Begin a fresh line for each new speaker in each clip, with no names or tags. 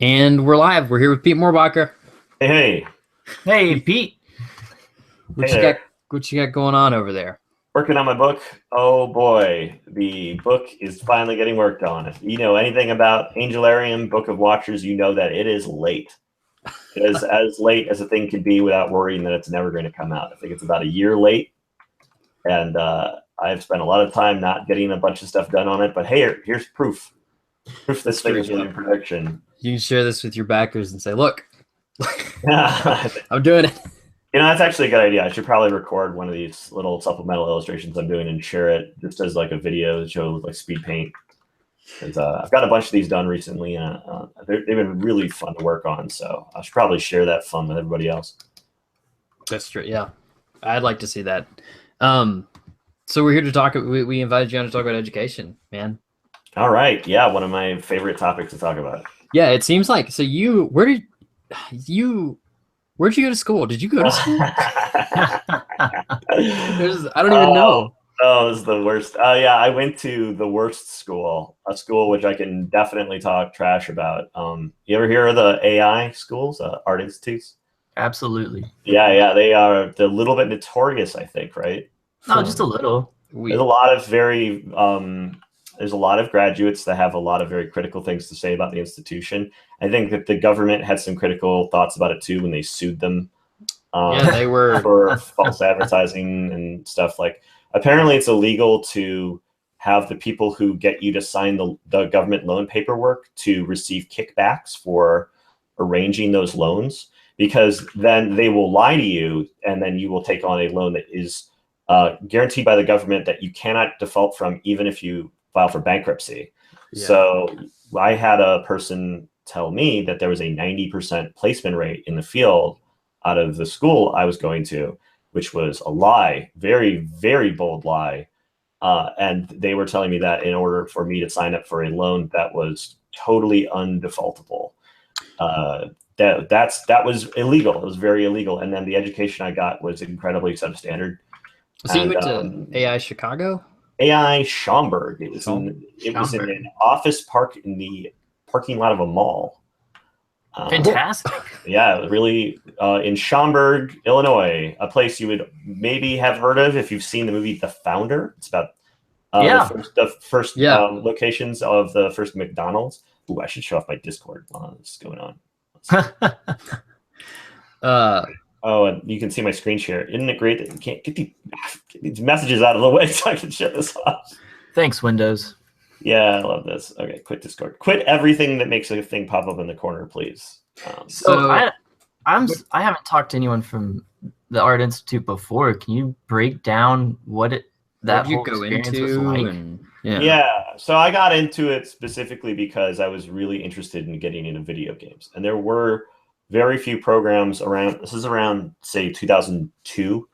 And we're live. We're here with Pete Mohrbacher.
Hey,
Hey, Pete.
What
hey
you
there.
got? What you got going on over there?
Working on my book. Oh boy, the book is finally getting worked on. If you know anything about Angelarium, Book of Watchers, you know that it is late. It is as late as a thing can be without worrying that it's never going to come out. I think it's about a year late, and I've spent a lot of time not getting a bunch of stuff done on it. But hey, here's proof. Proof this thing is really in production.
You can share this with your backers and say, "Look,
Yeah.
I'm doing it."
You know, that's actually a good idea. I should probably record one of these little supplemental illustrations I'm doing and share it just as like a video to show like speed paint. Because I've got a bunch of these done recently. They've been really fun to work on. So I should probably share that fun with everybody else.
That's true. Yeah, I'd like to see that. So we're here to talk. We invited you on to talk about education, man.
All right. Yeah, one of my favorite topics to talk about.
Yeah, it seems like. So where'd you go to school? Did you go to school? I don't even know.
Oh, this is the worst. Yeah, I went to the worst school, a school which I can definitely talk trash about. You ever hear of the AI schools, art institutes?
Absolutely.
Yeah, they're a little bit notorious, I think, right?
No, just a little.
There's a lot of there's a lot of graduates that have a lot of very critical things to say about the institution. I think that the government had some critical thoughts about it too when they sued them.
Yeah, they were
for false advertising and stuff. Like, apparently it's illegal to have the people who get you to sign the government loan paperwork to receive kickbacks for arranging those loans, because then they will lie to you and then you will take on a loan that is guaranteed by the government that you cannot default from even if you file for bankruptcy. Yeah. So I had a person tell me that there was a 90% placement rate in the field out of the school I was going to, which was a lie, very, very bold lie. And they were telling me that in order for me to sign up for a loan that was totally undefaultable, that was illegal. It was very illegal. And then the education I got was incredibly substandard.
So you went to AI Chicago?
AI Schaumburg. It was in an office park in the parking lot of a mall.
Fantastic.
Yeah, really, in Schaumburg, Illinois, a place you would maybe have heard of if you've seen the movie The Founder. It's about the first locations of the first McDonald's. Ooh, I should show off my Discord while this is going on. Oh, and you can see my screen share. Isn't it great that you can't get these messages out of the way so I can shut this off?
Thanks, Windows.
Yeah, I love this. Okay, quit Discord. Quit everything that makes a thing pop up in the corner, please.
I haven't talked to anyone from the Art Institute before. Can you break down what whole experience was like?
Yeah, so I got into it specifically because I was really interested in getting into video games, and there were very few programs around. This is around, say, 2002,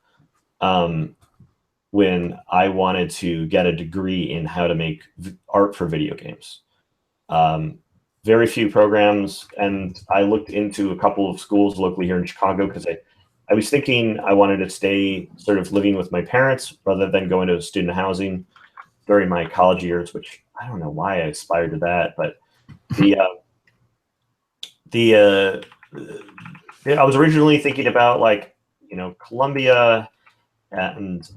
when I wanted to get a degree in how to make art for video games. Very few programs, and I looked into a couple of schools locally here in Chicago because I was thinking I wanted to stay sort of living with my parents rather than going to student housing during my college years, which I don't know why I aspired to that, but I was originally thinking about, like, Columbia, and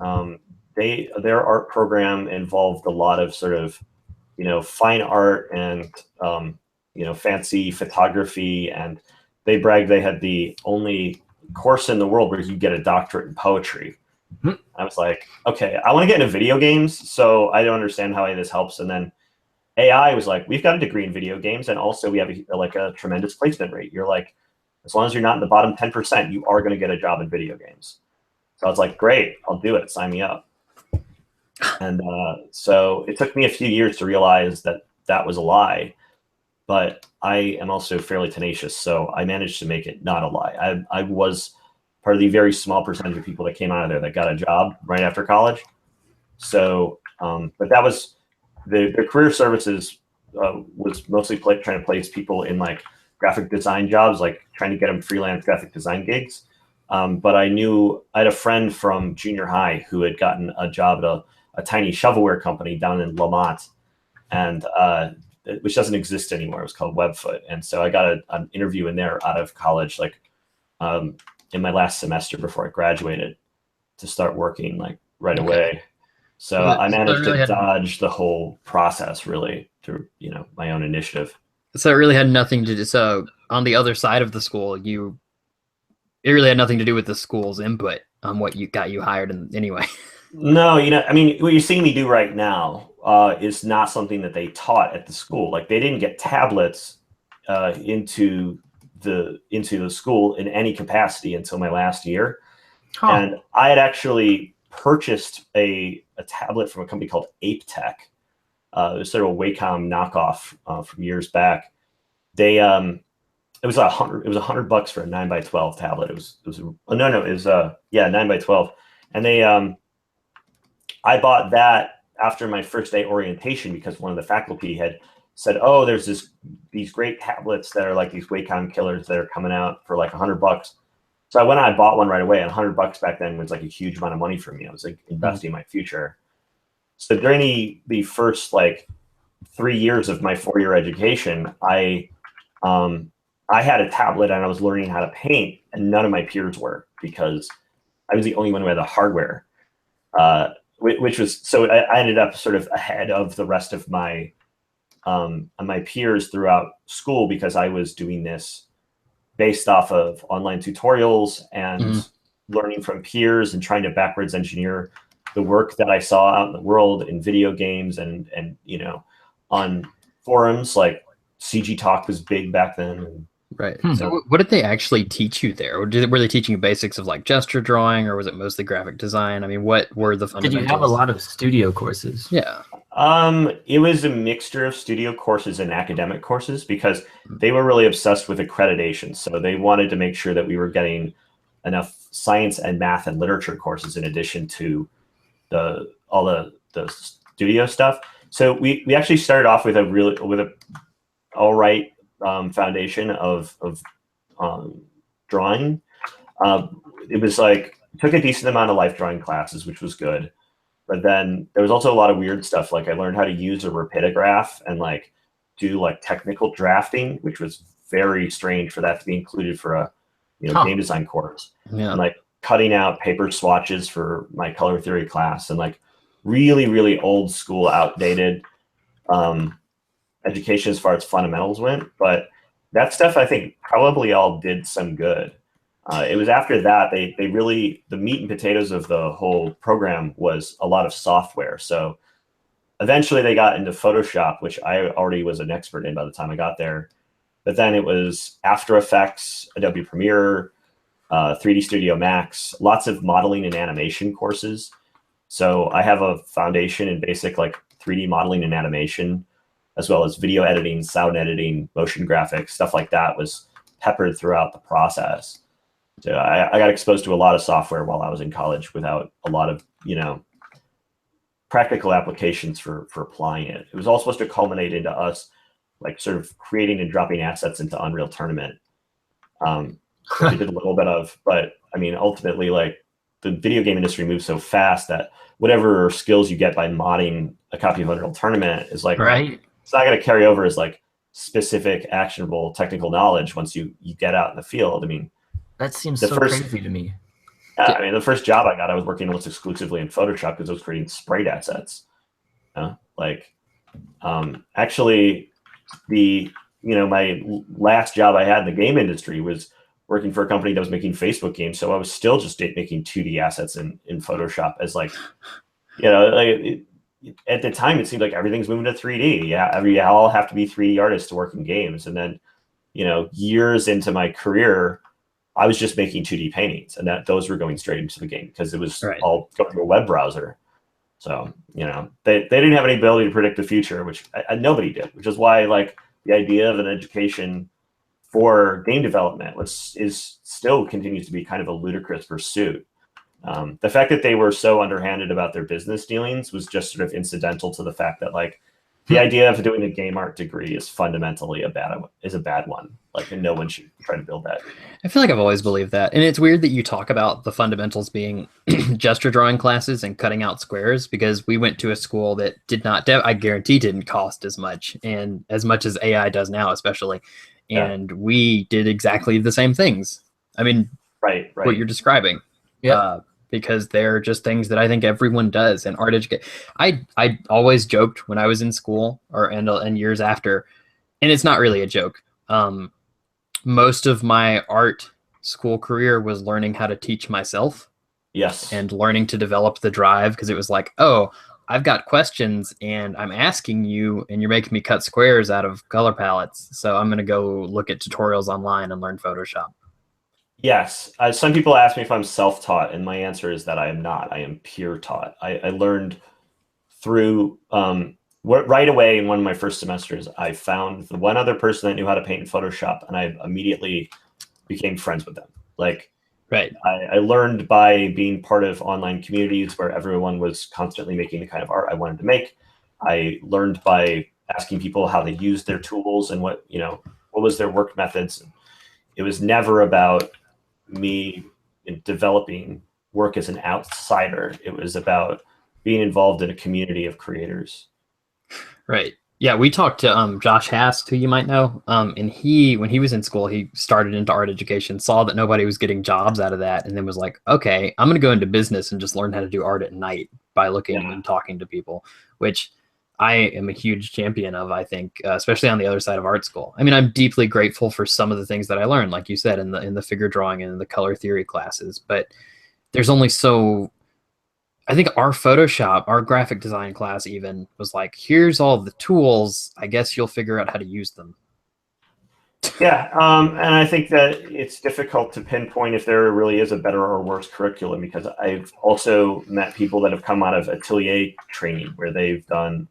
their art program involved a lot of sort of fine art and fancy photography, and they bragged they had the only course in the world where you get a doctorate in poetry. Mm-hmm. I was like, okay, I want to get into video games, so I don't understand how any of this helps. And then AI was like, we've got a degree in video games, and also we have a tremendous placement rate. You're like, as long as you're not in the bottom 10%, you are going to get a job in video games. So I was like, great, I'll do it. Sign me up. And so it took me a few years to realize that was a lie, but I am also fairly tenacious, so I managed to make it not a lie. I was part of the very small percentage of people that came out of there that got a job right after college. So, but that was their career services was mostly trying to place people in like graphic design jobs, like trying to get them freelance graphic design gigs. But I had a friend from junior high who had gotten a job at a tiny shovelware company down in Lamont. And which doesn't exist anymore. It was called Webfoot. And so I got an interview in there out of college, like in my last semester before I graduated, to start working like right away. So I managed to dodge the whole process really through, my own initiative.
So it really had nothing to do. So on the other side of the school, it really had nothing to do with the school's input on what got you hired anyway.
No, I mean, what you're seeing me do right now is not something that they taught at the school. Like they didn't get tablets into the school in any capacity until my last year. Huh. And I had actually purchased a tablet from a company called Ape Tech. It was sort of a Wacom knockoff from years back. It was $100 for a 9x12 tablet. It was 9x12. And I bought that after my first day orientation because one of the faculty had said, "Oh, there's these great tablets that are like these Wacom killers that are coming out for like $100." So I went and I bought one right away, and $100 back then was like a huge amount of money for me. I was like investing in my future. So during the first like 3 years of my 4-year education, I had a tablet and I was learning how to paint, and none of my peers were because I was the only one who had the hardware, which was, so I ended up sort of ahead of the rest of my peers throughout school because I was doing this based off of online tutorials and learning from peers and trying to backwards engineer the work that I saw out in the world in video games and on forums. Like CG Talk was big back then.
Right. So what did they actually teach you there? Or were they teaching you basics of like gesture drawing, or was it mostly graphic design? I mean, what were the fundamentals?
Did you have a lot of studio courses?
Yeah.
It was a mixture of studio courses and academic courses because they were really obsessed with accreditation. So they wanted to make sure that we were getting enough science and math and literature courses in addition to all the studio stuff. So we actually started off with a all right foundation of drawing. It was like, took a decent amount of life drawing classes, which was good. But then there was also a lot of weird stuff. Like I learned how to use a rapidograph and like do like technical drafting, which was very strange for that to be included for a game design course.
Yeah.
And like cutting out paper swatches for my color theory class and like really, really old school, outdated education as far as fundamentals went. But that stuff I think probably all did some good. It was after that they really, the meat and potatoes of the whole program was a lot of software. So eventually they got into Photoshop, which I already was an expert in by the time I got there. But then it was After Effects, Adobe Premiere, 3D Studio Max, lots of modeling and animation courses. So I have a foundation in basic like 3D modeling and animation, as well as video editing, sound editing, motion graphics, stuff like that was peppered throughout the process. So I got exposed to a lot of software while I was in college without a lot of, practical applications for applying it. It was all supposed to culminate into us like sort of creating and dropping assets into Unreal Tournament. Which we did a little bit of, but I mean, ultimately like the video game industry moves so fast that whatever skills you get by modding a copy of Unreal Tournament is like,
right.
It's not going to carry over as like specific actionable technical knowledge once you get out in the field. I mean,
that seems so crazy to me.
Yeah, I mean, the first job I got, I was working almost exclusively in Photoshop because I was creating sprite assets. Actually, my last job I had in the game industry was working for a company that was making Facebook games. So I was still just making 2D assets in Photoshop as like, at the time it seemed like everything's moving to 3D. Yeah, we all have to be 3D artists to work in games. And then, years into my career, I was just making 2D paintings, and those were going straight into the game because it was all going to a web browser. So, they didn't have any ability to predict the future, which nobody did, which is why like the idea of an education for game development still continues to be kind of a ludicrous pursuit. The fact that they were so underhanded about their business dealings was just sort of incidental to the fact that like the idea of doing a game art degree is fundamentally a bad one. Like, and no one should try to build that.
I feel like I've always believed that. And it's weird that you talk about the fundamentals being gesture drawing classes and cutting out squares, because we went to a school that did not, I guarantee didn't cost as much, and as much as AI does now, especially. And we did exactly the same things. I mean,
right.
What you're describing.
Yeah.
Because they're just things that I think everyone does in art education. I always joked when I was in school and years after, and it's not really a joke. Most of my art school career was learning how to teach myself.
Yes.
And learning to develop the drive, because it was like, oh, I've got questions and I'm asking you and you're making me cut squares out of color palettes. So I'm going to go look at tutorials online and learn Photoshop.
Yes. Some people ask me if I'm self-taught, and my answer is that I am not. I am peer taught. I learned through, right away in one of my first semesters, I found the one other person that knew how to paint in Photoshop, and I immediately became friends with them. Like,
right.
I learned by being part of online communities where everyone was constantly making the kind of art I wanted to make. I learned by asking people how they used their tools and what was their work methods. It was never about me developing work as an outsider. It was about being involved in a community of creators.
Right. Yeah, we talked to Josh Hast, who you might know, and when he was in school, he started into art education, saw that nobody was getting jobs out of that, and then was like, okay, I'm going to go into business and just learn how to do art at night by looking and talking to people, which I am a huge champion of, I think, especially on the other side of art school. I mean, I'm deeply grateful for some of the things that I learned, like you said, in the figure drawing and the color theory classes, but there's only so... I think our Photoshop, our graphic design class even, was like, here's all the tools. I guess you'll figure out how to use them.
Yeah, and I think that it's difficult to pinpoint if there really is a better or worse curriculum, because I've also met people that have come out of atelier training where they've done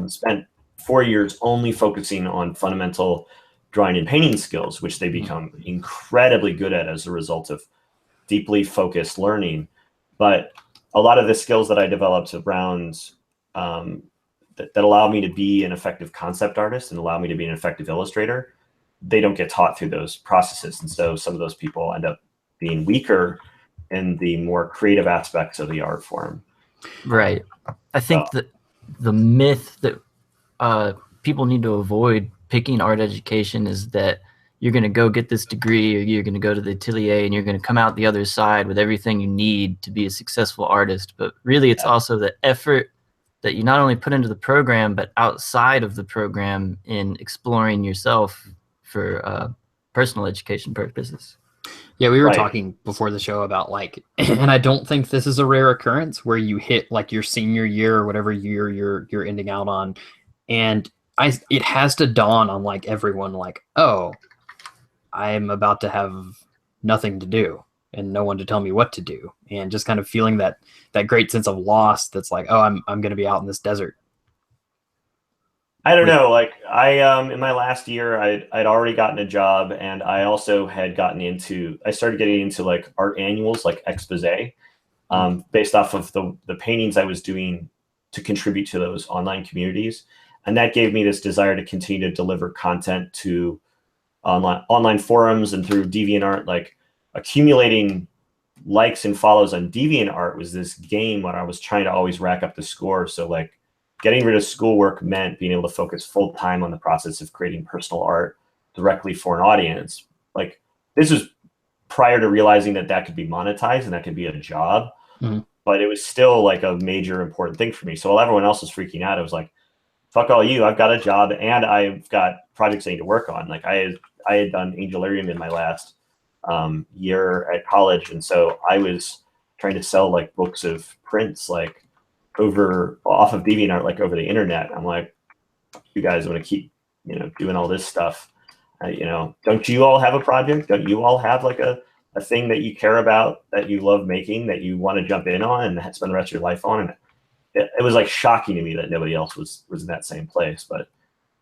spent 4 years only focusing on fundamental drawing and painting skills, which they become incredibly good at as a result of deeply focused learning. But a lot of the skills that I developed around that allow me to be an effective concept artist and allow me to be an effective illustrator, they don't get taught through those processes. And so some of those people end up being weaker in the more creative aspects of the art form.
Right. I think that the myth that people need to avoid picking art education is that you're going to go get this degree, or you're going to go to the atelier and you're going to come out the other side with everything you need to be a successful artist. But really, it's also the effort that you not only put into the program, but outside of the program in exploring yourself for personal education purposes.
Yeah, we were talking before the show about and I don't think this is a rare occurrence where you hit like your senior year or whatever year you're ending out on, and it has to dawn on like everyone, like, oh, I'm about to have nothing to do and no one to tell me what to do, and just kind of feeling that great sense of loss. That's like, oh, I'm going to be out in this desert.
I don't know. Like in my last year, I'd already gotten a job, and I also had I started getting into like art annuals, like expose, based off of the paintings I was doing to contribute to those online communities. And that gave me this desire to continue to deliver content to online forums and through DeviantArt. Like, accumulating likes and follows on DeviantArt was this game where I was trying to always rack up the score. So like, getting rid of schoolwork meant being able to focus full time on the process of creating personal art directly for an audience. Like, this was prior to realizing that could be monetized and that could be a job. Mm-hmm. But it was still like a major important thing for me. So while everyone else was freaking out, I was like, fuck all you, I've got a job and I've got projects I need to work on. Like, I had done Angelarium in my last year at college. And so I was trying to sell like books of prints, like off of DeviantArt, like over the internet. I'm like, you guys want to keep, doing all this stuff. Don't you all have a project? Don't you all have like a thing that you care about, that you love making, that you want to jump in on and spend the rest of your life on? And it was like shocking to me that nobody else was in that same place. But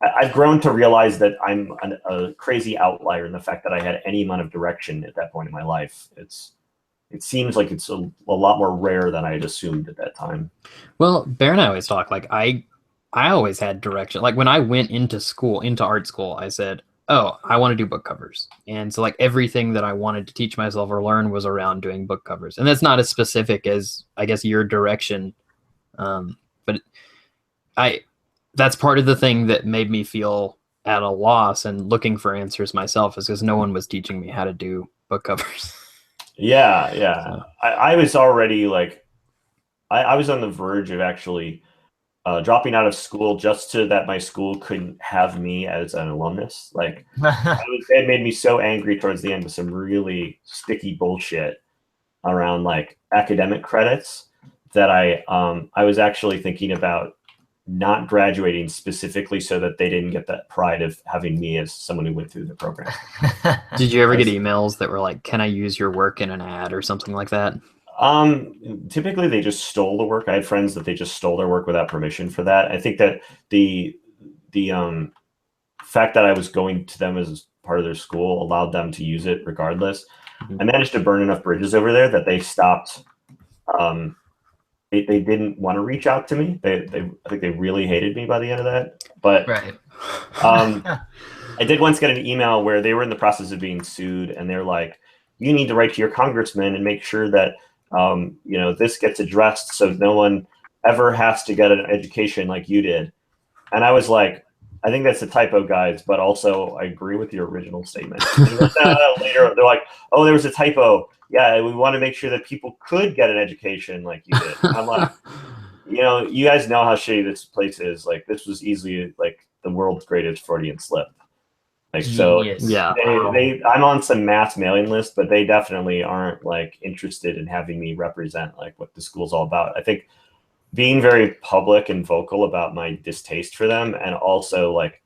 I've grown to realize that I'm a crazy outlier in the fact that I had any amount of direction at that point in my life. It seems like it's a lot more rare than I had assumed at that time.
Well, Bear and I always talk, like, I I always had direction. Like when I went into school, into art school, I said, "Oh, I want to do book covers." And so like everything that I wanted to teach myself or learn was around doing book covers. And that's not as specific as I guess your direction. But I that's part of the thing that made me feel at a loss and looking for answers myself is because no one was teaching me how to do book covers.
Yeah, yeah.
So,
I was already like, I was on the verge of actually dropping out of school just so that my school couldn't have me as an alumnus. Like, it made me so angry towards the end with some really sticky bullshit around like academic credits that I was actually thinking about not graduating specifically so that they didn't get that pride of having me as someone who went through the program.
did you ever get emails that were like, "Can I use your work in an ad" or something like that?
Typically they just stole the work. I had friends that they just stole their work without permission for that. I think that the fact that I was going to them as part of their school allowed them to use it regardless. I managed to burn enough bridges over there that they stopped. They didn't want to reach out to me. I think they really hated me by the end of that. But
Right.
I did once get an email where they were in the process of being sued, and they're like, "You need to write to your congressman and make sure that this gets addressed so no one ever has to get an education like you did." And I was like, "I think that's a typo, guys, but also I agree with your original statement." Later, they're like, "Oh, there was a typo. Yeah, we want to make sure that people could get an education like you did." And I'm like, you guys know how shitty this place is. Like, this was easily like the world's greatest Freudian slip. Like, so
Yeah.
I'm on some mass mailing list, but they definitely aren't like interested in having me represent like what the school's all about. I think being very public and vocal about my distaste for them, and also like,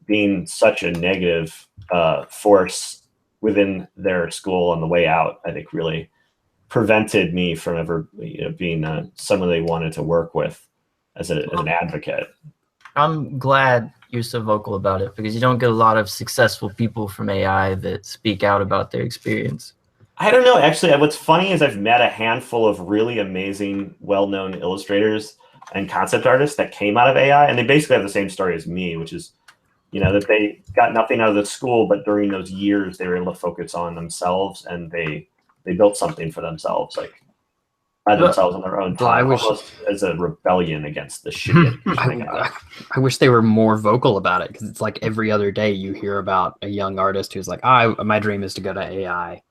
being such a negative force within their school on the way out, I think really prevented me from ever being someone they wanted to work with as an advocate.
I'm glad you're so vocal about it because you don't get a lot of successful people from AI that speak out about their experience.
I don't know. Actually, what's funny is I've met a handful of really amazing, well-known illustrators and concept artists that came out of AI, and they basically have the same story as me, which is, that they got nothing out of the school, but during those years they were able to focus on themselves, and they built something for themselves, like by themselves on their own time, almost as a rebellion against the shitty education they got.
I wish they were more vocal about it, because it's like every other day you hear about a young artist who's like, my dream is to go to AI.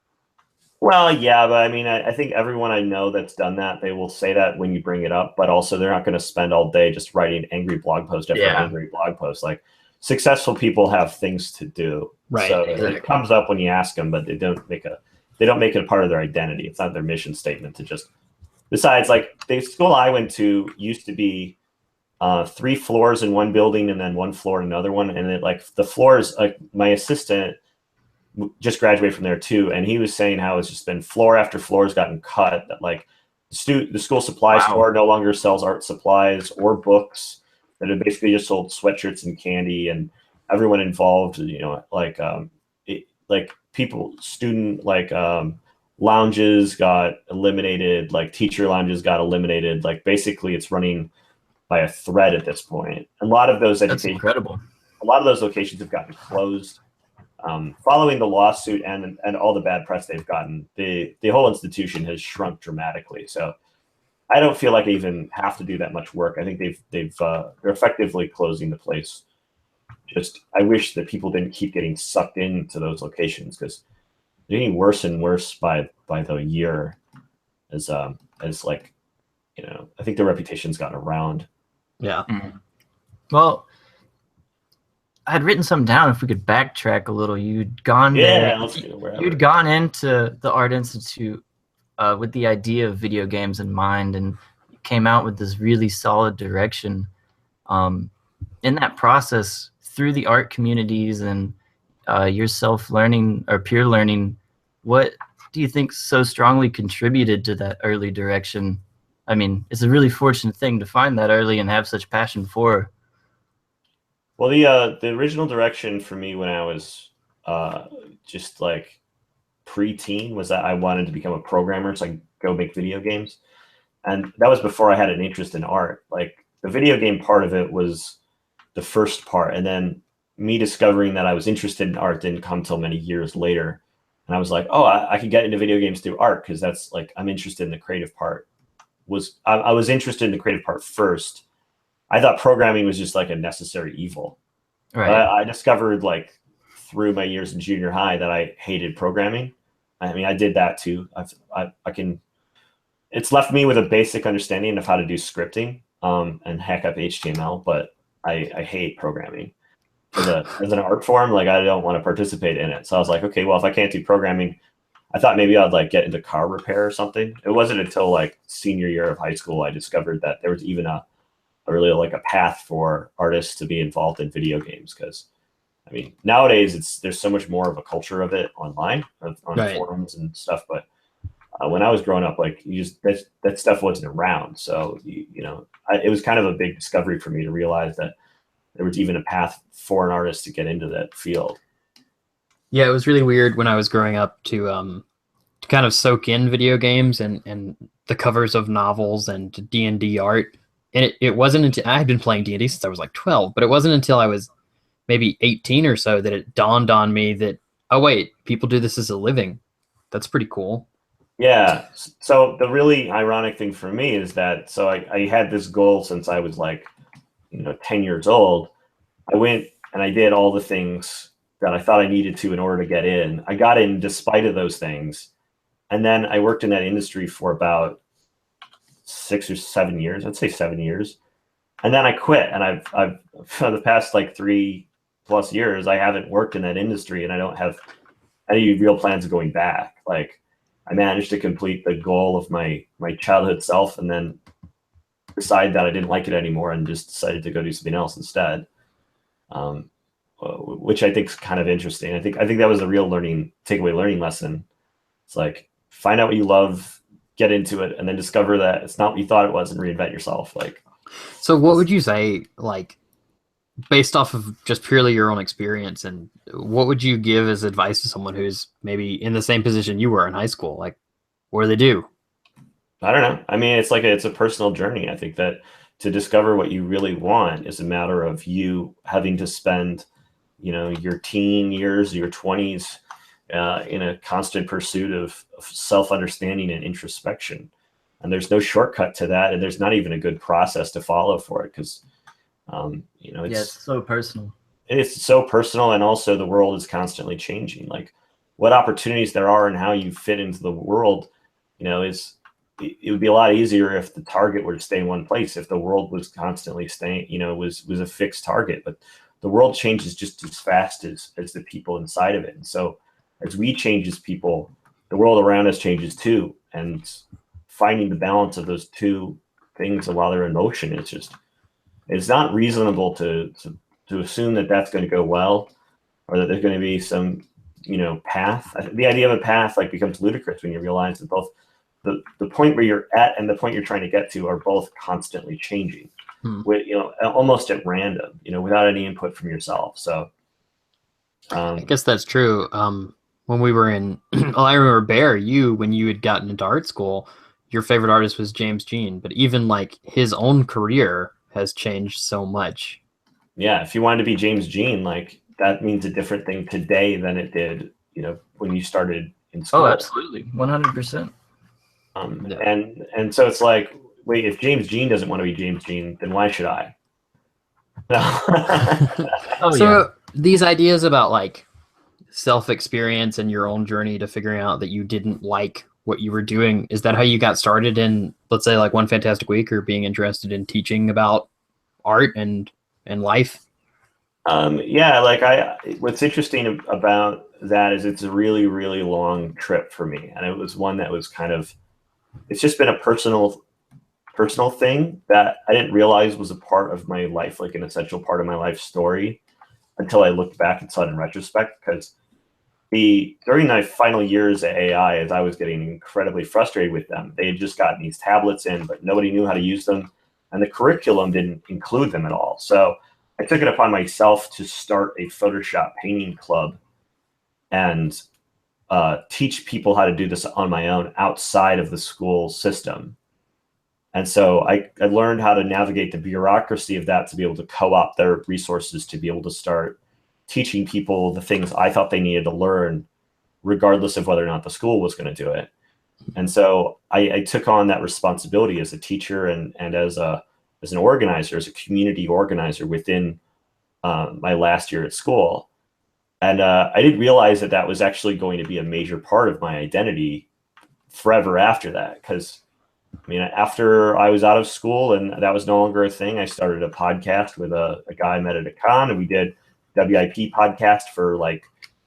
Well, yeah, but I mean, I think everyone I know that's done that, they will say that when you bring it up, but also they're not going to spend all day just writing angry blog post after angry blog post. Like, successful people have things to do,
right?
So it comes up when you ask them, but they don't make it a part of their identity. It's not their mission statement to just. Besides, like, the school I went to used to be 3 floors in one building and then 1 floor in another one, and like the floors, like my assistant just graduated from there too, and he was saying how it's just been floor after floor has gotten cut. That like the school supply store no longer sells art supplies or books. That have basically just sold sweatshirts and candy, and everyone involved, like lounges got eliminated, like teacher lounges got eliminated. Like, basically it's running by a thread at this point. A lot of those
That's incredible.
A lot of those locations have gotten closed. Following the lawsuit and all the bad press they've gotten, the whole institution has shrunk dramatically. So I don't feel like I even have to do that much work. I think they're effectively closing the place. Just, I wish that people didn't keep getting sucked into those locations, because they're getting worse and worse by the year. As like, I think their reputation's gotten around.
Yeah.
Mm-hmm. Well, I had written some down. If we could backtrack a little, you'd gone there. You'd gone into the Art Institute with the idea of video games in mind, and you came out with this really solid direction. In that process, through the art communities and your self-learning or peer learning, what do you think so strongly contributed to that early direction? I mean, it's a really fortunate thing to find that early and have such passion for.
Well, the original direction for me when I was just like pre-teen was that I wanted to become a programmer, so I could go make video games, and that was before I had an interest in art. Like, the video game part of it was the first part, and then me discovering that I was interested in art didn't come till many years later. And I was like, oh, I could get into video games through art, because that's like, I'm interested in the creative part. I was interested in the creative part first. I thought programming was just like a necessary evil.
Right.
I discovered like through my years in junior high that I hated programming. I mean, I did that too. I can. It's left me with a basic understanding of how to do scripting and hack up HTML, but I hate programming as an art form. Like, I don't want to participate in it. So I was like, okay, well, if I can't do programming, I thought maybe I'd like get into car repair or something. It wasn't until like senior year of high school I discovered that there was even a really like a path for artists to be involved in video games. Because I mean, nowadays there's so much more of a culture of it online, on
Right.
forums and stuff. But when I was growing up, like, that stuff wasn't around. So it was kind of a big discovery for me to realize that there was even a path for an artist to get into that field.
Yeah, it was really weird when I was growing up to kind of soak in video games and the covers of novels and D&D art. And it wasn't until I had been playing D&D since I was like 12, but it wasn't until I was maybe 18 or so that it dawned on me that, oh wait, people do this as a living. That's pretty cool.
Yeah. So the really ironic thing for me is that, so I had this goal since I was like, 10 years old. I went and I did all the things that I thought I needed to in order to get in. I got in despite of those things. And then I worked in that industry for about 6 or 7 years. I'd say 7 years. And then I quit. And I've for the past like 3+ years, I haven't worked in that industry, and I don't have any real plans of going back. Like, I managed to complete the goal of my childhood self, and then decide that I didn't like it anymore, and just decided to go do something else instead. Which I think is kind of interesting. I think that was a real takeaway learning lesson. It's like, find out what you love, get into it, and then discover that it's not what you thought it was, and reinvent yourself. Like,
so what would you say, like, based off of just purely your own experience, and what would you give as advice to someone who's maybe in the same position you were in high school? Like, what do they do?
I don't know. I mean, it's a personal journey. I think that to discover what you really want is a matter of you having to spend, your teen years, your 20s, in a constant pursuit of self-understanding and introspection. And there's no shortcut to that, and there's not even a good process to follow for it, because
it's so personal.
It's so personal, and also the world is constantly changing. Like, what opportunities there are and how you fit into the world, it would be a lot easier if the target were to stay in one place. If the world was constantly staying, was a fixed target. But the world changes just as fast as the people inside of it. And so as we change as people, the world around us changes too. And finding the balance of those two things while they're in motion, it's not reasonable to assume that that's going to go well, or that there's going to be some, path. The idea of a path like becomes ludicrous when you realize that both the point where you're at and the point you're trying to get to are both constantly changing, with, almost at random, without any input from yourself. So
I guess that's true. When we were in, well, I remember Bear, when you had gotten into art school, your favorite artist was James Jean, but even like his own career has changed so much.
Yeah, if you wanted to be James Jean, like, that means a different thing today than it did, when you started in school.
Oh, absolutely, 100%.
And so it's like, wait, if James Jean doesn't want to be James Jean, then why should I?
So these ideas about like self-experience and your own journey to figuring out that you didn't like what you were doing, is that how you got started in, let's say, like One Fantastic Week, or being interested in teaching about art and life?
Yeah, like, what's interesting about that is it's a really, really long trip for me. And it was one that was it's just been a personal thing that I didn't realize was a part of my life, like an essential part of my life story, until I looked back and saw it in retrospect. Because during my final years at AI, as I was getting incredibly frustrated with them, they had just gotten these tablets in, but nobody knew how to use them, and the curriculum didn't include them at all. So I took it upon myself to start a Photoshop painting club and teach people how to do this on my own outside of the school system. And so I learned how to navigate the bureaucracy of that to be able to co-opt their resources to be able to start teaching people the things I thought they needed to learn, regardless of whether or not the school was going to do it. And so I took on that responsibility as a teacher and as an organizer, as a community organizer within my last year at school. And I didn't realize that that was actually going to be a major part of my identity forever after that. Because, I mean, after I was out of school and that was no longer a thing, I started a podcast with a guy I met at a con, and we did WIP podcast for like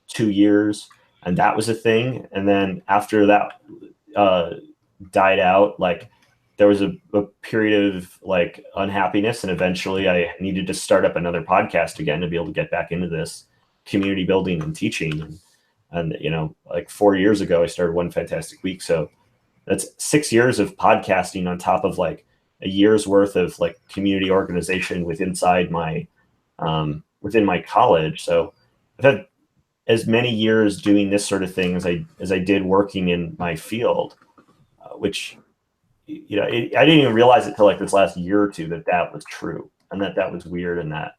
2 years, and that was a thing. And then after that died out, like there was a period of like unhappiness, and eventually I needed to start up another podcast again to be able to get back into this community building and teaching. And you know, like 4 years ago, I started One Fantastic Week. So that's 6 years of podcasting on top of like a year's worth of like community organization within my college. So I've had as many years doing this sort of thing as I did working in my field, which, you know, I didn't even realize it till like this last year or two that was true, and that was weird, and that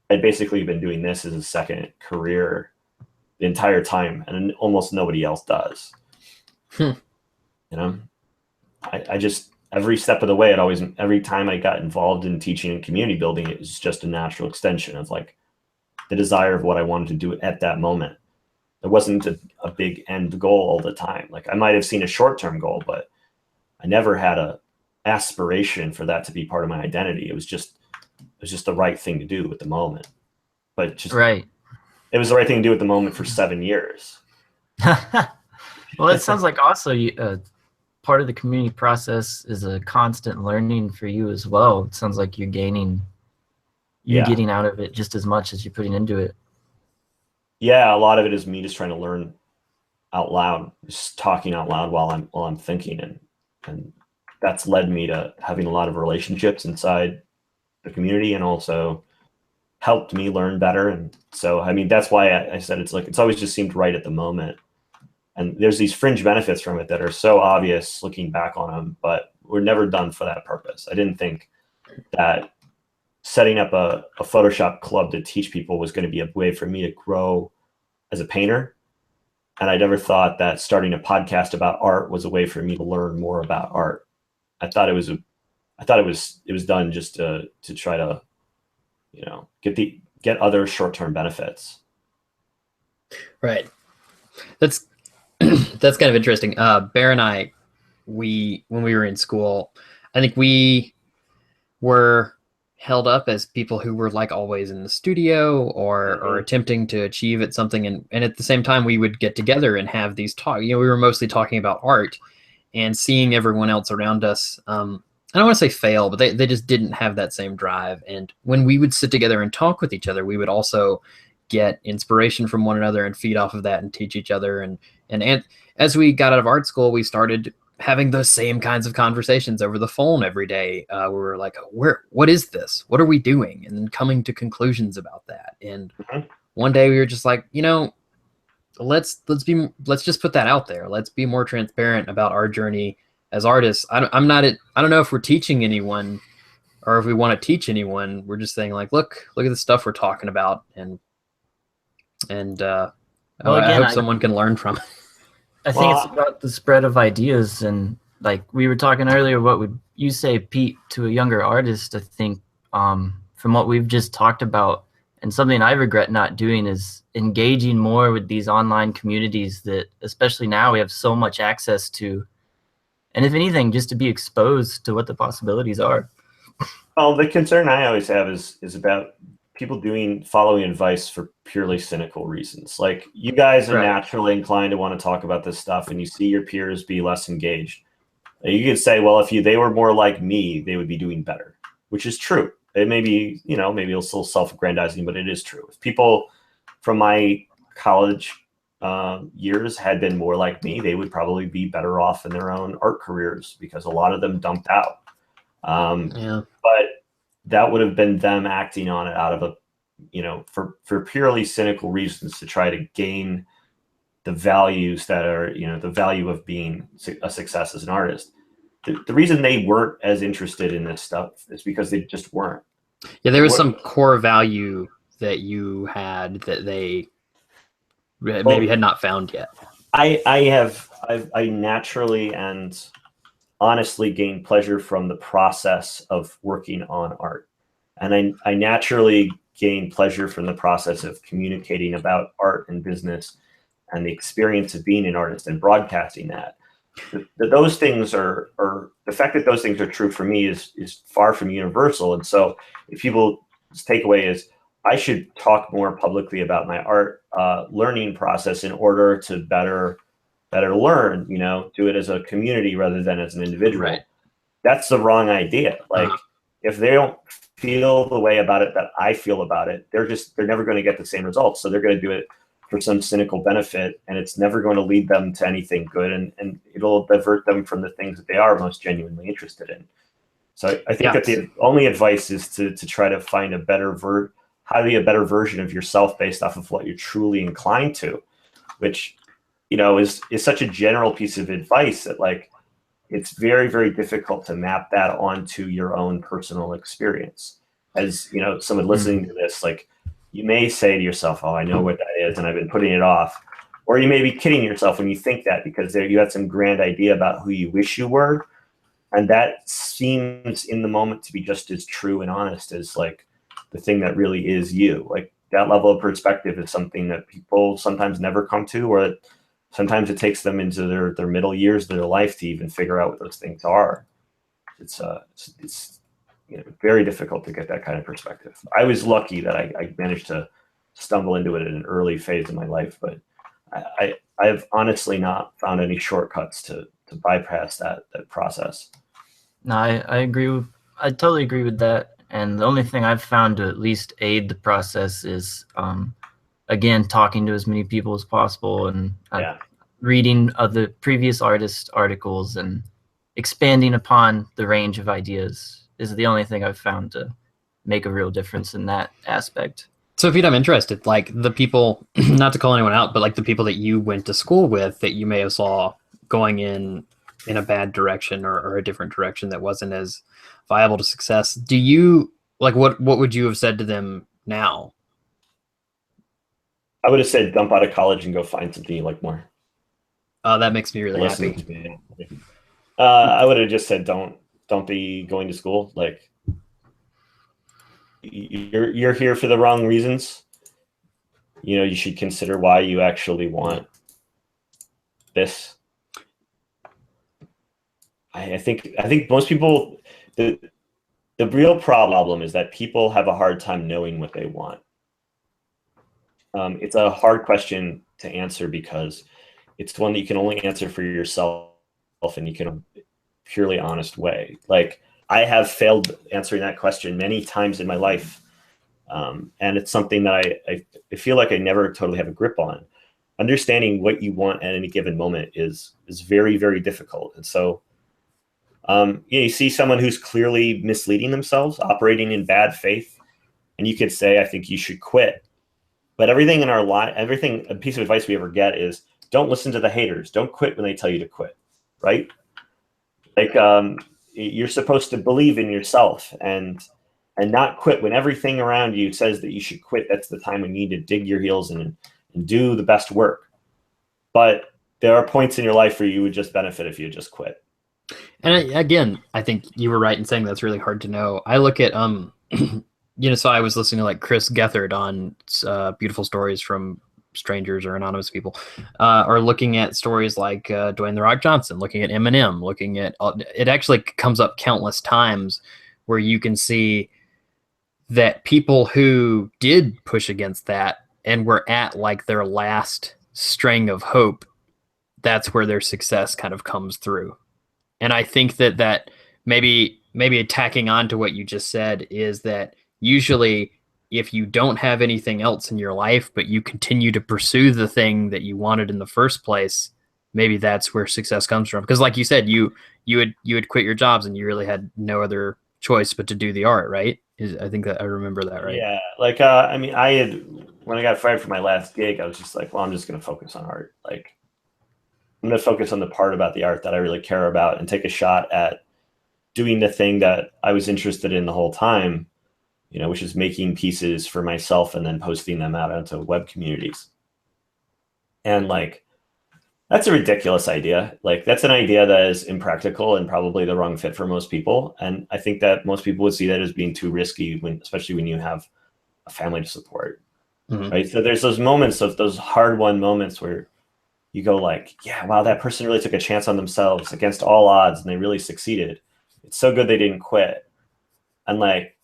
I'd basically been doing this as a second career the entire time, and almost nobody else does. You know, I just, every step of the way, every time I got involved in teaching and community building, it was just a natural extension of like the desire of what I wanted to do at that moment. There wasn't a big end goal all the time. Like I might have seen a short-term goal, but I never had a aspiration for that to be part of my identity. It was just the right thing to do at the moment. But just
Right.
It was the right thing to do at the moment for 7 years.
Well, it sounds like also part of the community process is a constant learning for you as well. It sounds like you're getting out of it just as much as you're putting into it.
Yeah, a lot of it is me just trying to learn out loud, just talking out loud while I'm thinking, and that's led me to having a lot of relationships inside the community, and also helped me learn better. And so, I mean, that's why I said it's like it's always just seemed right at the moment. And there's these fringe benefits from it that are so obvious looking back on them, but were never done for that purpose. I didn't think that setting up a Photoshop club to teach people was going to be a way for me to grow as a painter. And I never thought that starting a podcast about art was a way for me to learn more about art. I thought it was done just to try to, you know, get other short-term benefits.
Right. That's that's kind of interesting. Bear and I, when we were in school, I think we were held up as people who were like always in the studio or attempting to achieve at something, and at the same time we would get together and have these talk. You know, we were mostly talking about art and seeing everyone else around us. I don't want to say fail, but they just didn't have that same drive. And when we would sit together and talk with each other, we would also get inspiration from one another and feed off of that and teach each other. And as we got out of art school, we started having those same kinds of conversations over the phone every day. We were like, what is this? What are we doing? And then coming to conclusions about that. And one day we were just like, you know, let's just put that out there. Let's be more transparent about our journey as artists. I don't know if we're teaching anyone or if we want to teach anyone. We're just saying like, look at the stuff we're talking about. And well, again, I hope someone can learn from it.
I think it's about the spread of ideas, and like we were talking earlier, what would you say, Pete, to a younger artist? I think from what we've just talked about, and something I regret not doing is engaging more with these online communities that, especially now, we have so much access to. And if anything, just to be exposed to what the possibilities are.
Well, the concern I always have is about people following advice for purely cynical reasons. Like, you guys are naturally inclined to want to talk about this stuff, and you see your peers be less engaged. You could say, well, if they were more like me, they would be doing better, which is true. It may be, you know, maybe it's a little self-aggrandizing, but it is true. If people from my college years had been more like me, they would probably be better off in their own art careers, because a lot of them dumped out. But that would have been them acting on it out of for purely cynical reasons, to try to gain the values that are, you know, the value of being a success as an artist. the reason they weren't as interested in this stuff is because they just weren't.
Yeah, there was some core value that you had that they maybe had not found yet.
I naturally and honestly gain pleasure from the process of working on art. And I naturally gain pleasure from the process of communicating about art and business and the experience of being an artist and broadcasting that. Those things are the fact that those things are true for me is far from universal. And so if people's takeaway is I should talk more publicly about my art learning process in order to better learn, do it as a community rather than as an individual.
Right.
That's the wrong idea. Like if they don't feel the way about it that I feel about it, they're never going to get the same results. So they're going to do it for some cynical benefit, and it's never going to lead them to anything good, and it'll divert them from the things that they are most genuinely interested in. So I think that the only advice is to try to find a better version of yourself based off of what you're truly inclined to, which is such a general piece of advice that like it's very, very difficult to map that onto your own personal experience. As someone listening to this, like you may say to yourself, oh, I know what that is, and I've been putting it off. Or you may be kidding yourself when you think that because you had some grand idea about who you wish you were. And that seems in the moment to be just as true and honest as like the thing that really is you. Like that level of perspective is something that people sometimes never come to, or sometimes it takes them into their middle years of their life to even figure out what those things are. It's very difficult to get that kind of perspective. I was lucky that I managed to stumble into it in an early phase of my life, but I've honestly not found any shortcuts to bypass that process.
No, I totally agree with that. And the only thing I've found to at least aid the process is, again, talking to as many people as possible and reading other previous artist articles and expanding upon the range of ideas is the only thing I've found to make a real difference in that aspect.
So Pete, I'm interested, like the people, not to call anyone out, but like the people that you went to school with that you may have saw going in a bad direction or a different direction that wasn't as viable to success. Do you like what would you have said to them now?
I would have said dump out of college and go find something you like more.
That makes me really happy.
I would have just said don't be going to school. Like you're here for the wrong reasons. You should consider why you actually want this. I think most people, the real problem is that people have a hard time knowing what they want. It's a hard question to answer because it's one that you can only answer for yourself and you can purely honest way. Like I have failed answering that question many times in my life. And it's something that I feel like I never totally have a grip on. Understanding what you want at any given moment is very, very difficult. And so, you see someone who's clearly misleading themselves, operating in bad faith, and you could say, I think you should quit. But everything in our life, a piece of advice we ever get is don't listen to the haters. Don't quit when they tell you to quit, right? Like you're supposed to believe in yourself and not quit when everything around you says that you should quit. That's the time when you need to dig your heels in and do the best work. But there are points in your life where you would just benefit if you just quit.
And again, I think you were right in saying that's really hard to know. I look at so I was listening to like Chris Gethard on Beautiful Stories from Strangers or Anonymous People, or looking at stories like Dwayne The Rock Johnson, looking at Eminem, looking at it actually comes up countless times where you can see that people who did push against that and were at like their last string of hope, that's where their success kind of comes through. And I think that maybe attacking on to what you just said is that usually if you don't have anything else in your life, but you continue to pursue the thing that you wanted in the first place, maybe that's where success comes from. Because like you said, you had quit your jobs and you really had no other choice but to do the art, right? I think that I remember that, right?
Yeah. Like, when I got fired from my last gig, I was just like, well, I'm just going to focus on art. Like, I'm going to focus on the part about the art that I really care about and take a shot at doing the thing that I was interested in the whole time, which is making pieces for myself and then posting them out onto web communities. And like, that's a ridiculous idea. Like, that's an idea that is impractical and probably the wrong fit for most people. And I think that most people would see that as being too risky, especially when you have a family to support, right? So there's those moments of those hard-won moments where you go like, yeah, wow, that person really took a chance on themselves against all odds and they really succeeded. It's so good they didn't quit. And like,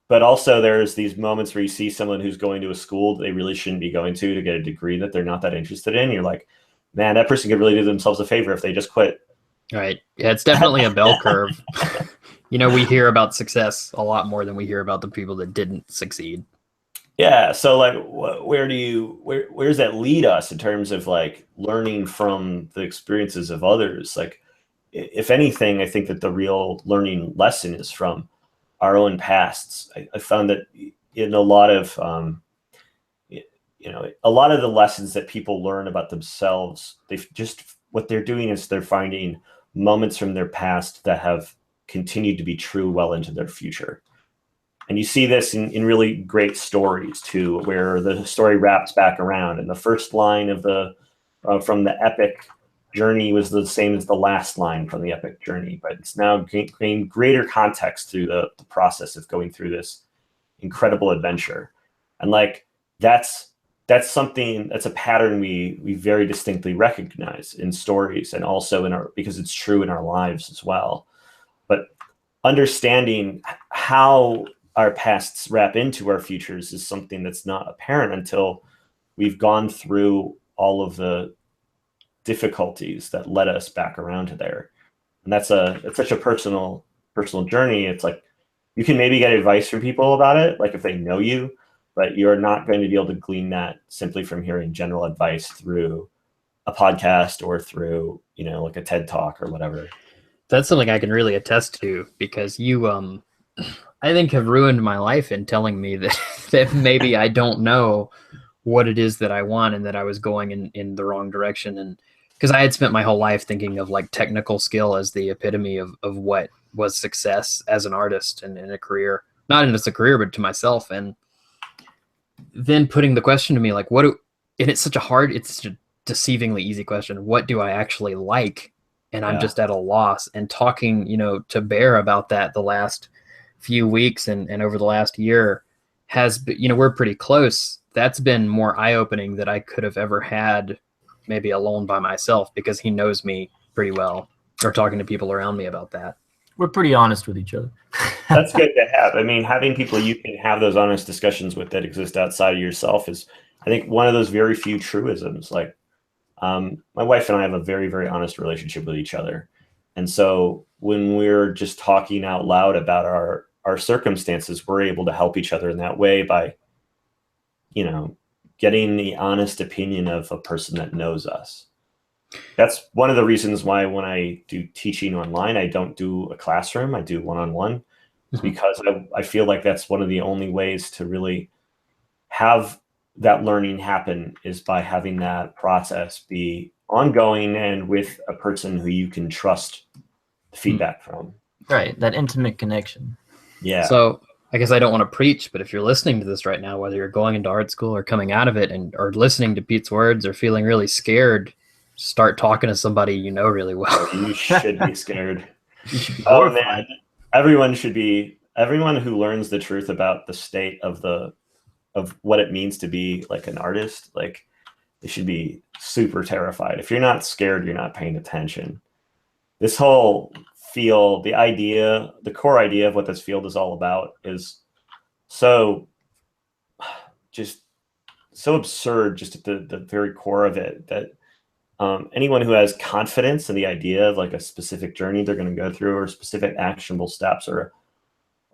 but also there's these moments where you see someone who's going to a school that they really shouldn't be going to get a degree that they're not that interested in. You're like, man, that person could really do themselves a favor if they just quit.
Right. Yeah, it's definitely a bell curve. We hear about success a lot more than we hear about the people that didn't succeed.
Yeah. So like, where does that lead us in terms of like learning from the experiences of others? Like, if anything, I think that the real learning lesson is from our own pasts. I found that in a lot of, a lot of the lessons that people learn about themselves, what they're doing is they're finding moments from their past that have continued to be true well into their future. And you see this in really great stories too, where the story wraps back around. And the first line of from the epic journey was the same as the last line from the epic journey, but it's now gained greater context through the process of going through this incredible adventure. And like, that's a pattern we very distinctly recognize in stories, and also because it's true in our lives as well. But understanding how our pasts wrap into our futures is something that's not apparent until we've gone through all of the difficulties that led us back around to there. And it's such a personal journey. It's like, you can maybe get advice from people about it, like if they know you, but you're not going to be able to glean that simply from hearing general advice through a podcast or through, like a TED Talk or whatever.
That's something I can really attest to, because you, I think, have ruined my life in telling me that maybe I don't know what it is that I want and that I was going in the wrong direction. And because I had spent my whole life thinking of like technical skill as the epitome of what was success as an artist and in a career, not in just a career, but to myself. And then putting the question to me, like, and it's such a deceivingly easy question. What do I actually like? And I'm just at a loss. And talking, to Bear about that the last few weeks and over the last year has been, we're pretty close. That's been more eye-opening than I could have ever had maybe alone by myself, because he knows me pretty well, or talking to people around me about that.
We're pretty honest with each other.
That's good to have. I mean, having people you can have those honest discussions with that exist outside of yourself is, I think, one of those very few truisms. Like, my wife and I have a very, very honest relationship with each other. And so when we're just talking out loud about our circumstances, we're able to help each other in that way by, getting the honest opinion of a person that knows us. That's one of the reasons why when I do teaching online, I don't do a classroom, I do one-on-one. It's because I feel like that's one of the only ways to really have that learning happen, is by having that process be ongoing and with a person who you can trust the feedback from.
Right, that intimate connection.
Yeah.
So I guess I don't want to preach, but if you're listening to this right now, whether you're going into art school or coming out of it, or listening to Pete's words or feeling really scared, start talking to somebody you know really well.
You should be scared.
You should be
Oh man, everyone who learns the truth about the state of what it means to be like an artist, like, they should be super terrified. If you're not scared, you're not paying attention. This whole field, the core idea of what this field is all about is so absurd, just at the very core of it, that anyone who has confidence in the idea of like a specific journey they're going to go through, or specific actionable steps, or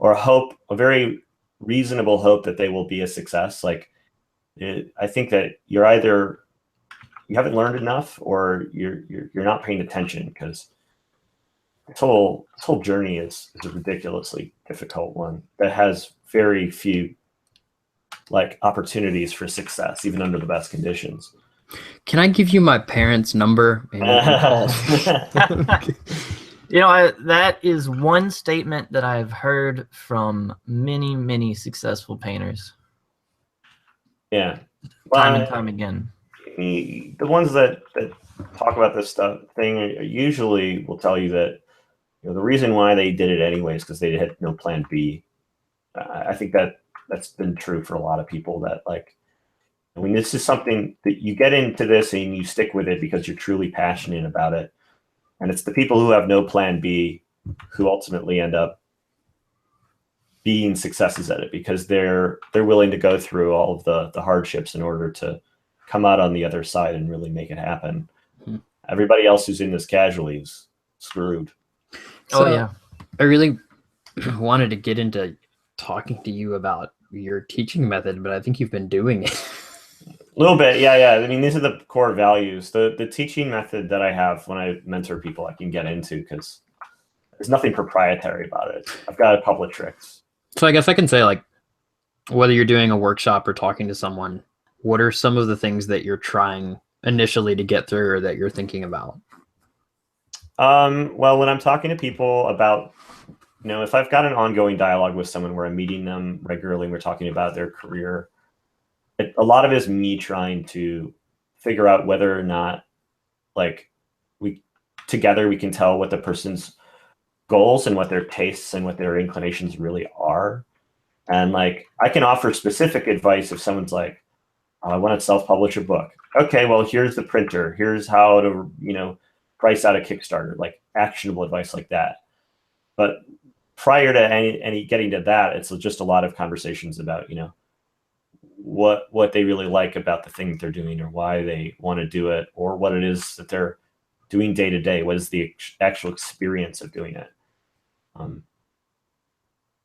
a hope, a very reasonable hope that they will be a success, I think that you're either, you haven't learned enough, or you're not paying attention, because this whole journey is a ridiculously difficult one that has very few like opportunities for success, even under the best conditions.
Can I give you my parents' number and you can call?
That is one statement that I've heard from many, many successful painters.
Yeah.
Time and time again.
The ones that talk about this thing usually will tell you that the reason why they did it anyways because they had no plan B. I think that's been true for a lot of people that like when this is something that you get into this and you stick with it because you're truly passionate about it. And it's the people who have no plan B who ultimately end up being successes at it because they're willing to go through all of the hardships in order to come out on the other side and really make it happen.
Mm-hmm.
Everybody else who's in this casually is screwed.
So, yeah. I really wanted to get into talking to you about your teaching method, but I think you've been doing it.
A little bit, yeah. I mean, these are the core values. The teaching method that I have when I mentor people, I can get into because there's nothing proprietary about it. I've got a couple of tricks.
So I guess I can say, like, whether you're doing a workshop or talking to someone, what are some of the things that you're trying initially to get through or that you're thinking about?
Well, when I'm talking to people about, if I've got an ongoing dialogue with someone where I'm meeting them regularly and we're talking about their career, a lot of it is me trying to figure out whether or not, like, together we can tell what the person's goals and what their tastes and what their inclinations really are. And like, I can offer specific advice if someone's like, oh, I want to self-publish a book. Okay, well, here's the printer. Here's how to, price out a Kickstarter, like actionable advice like that. But prior to any getting to that, it's just a lot of conversations about, what they really like about the thing that they're doing or why they want to do it or what it is that they're doing day to day. What is the actual experience of doing it?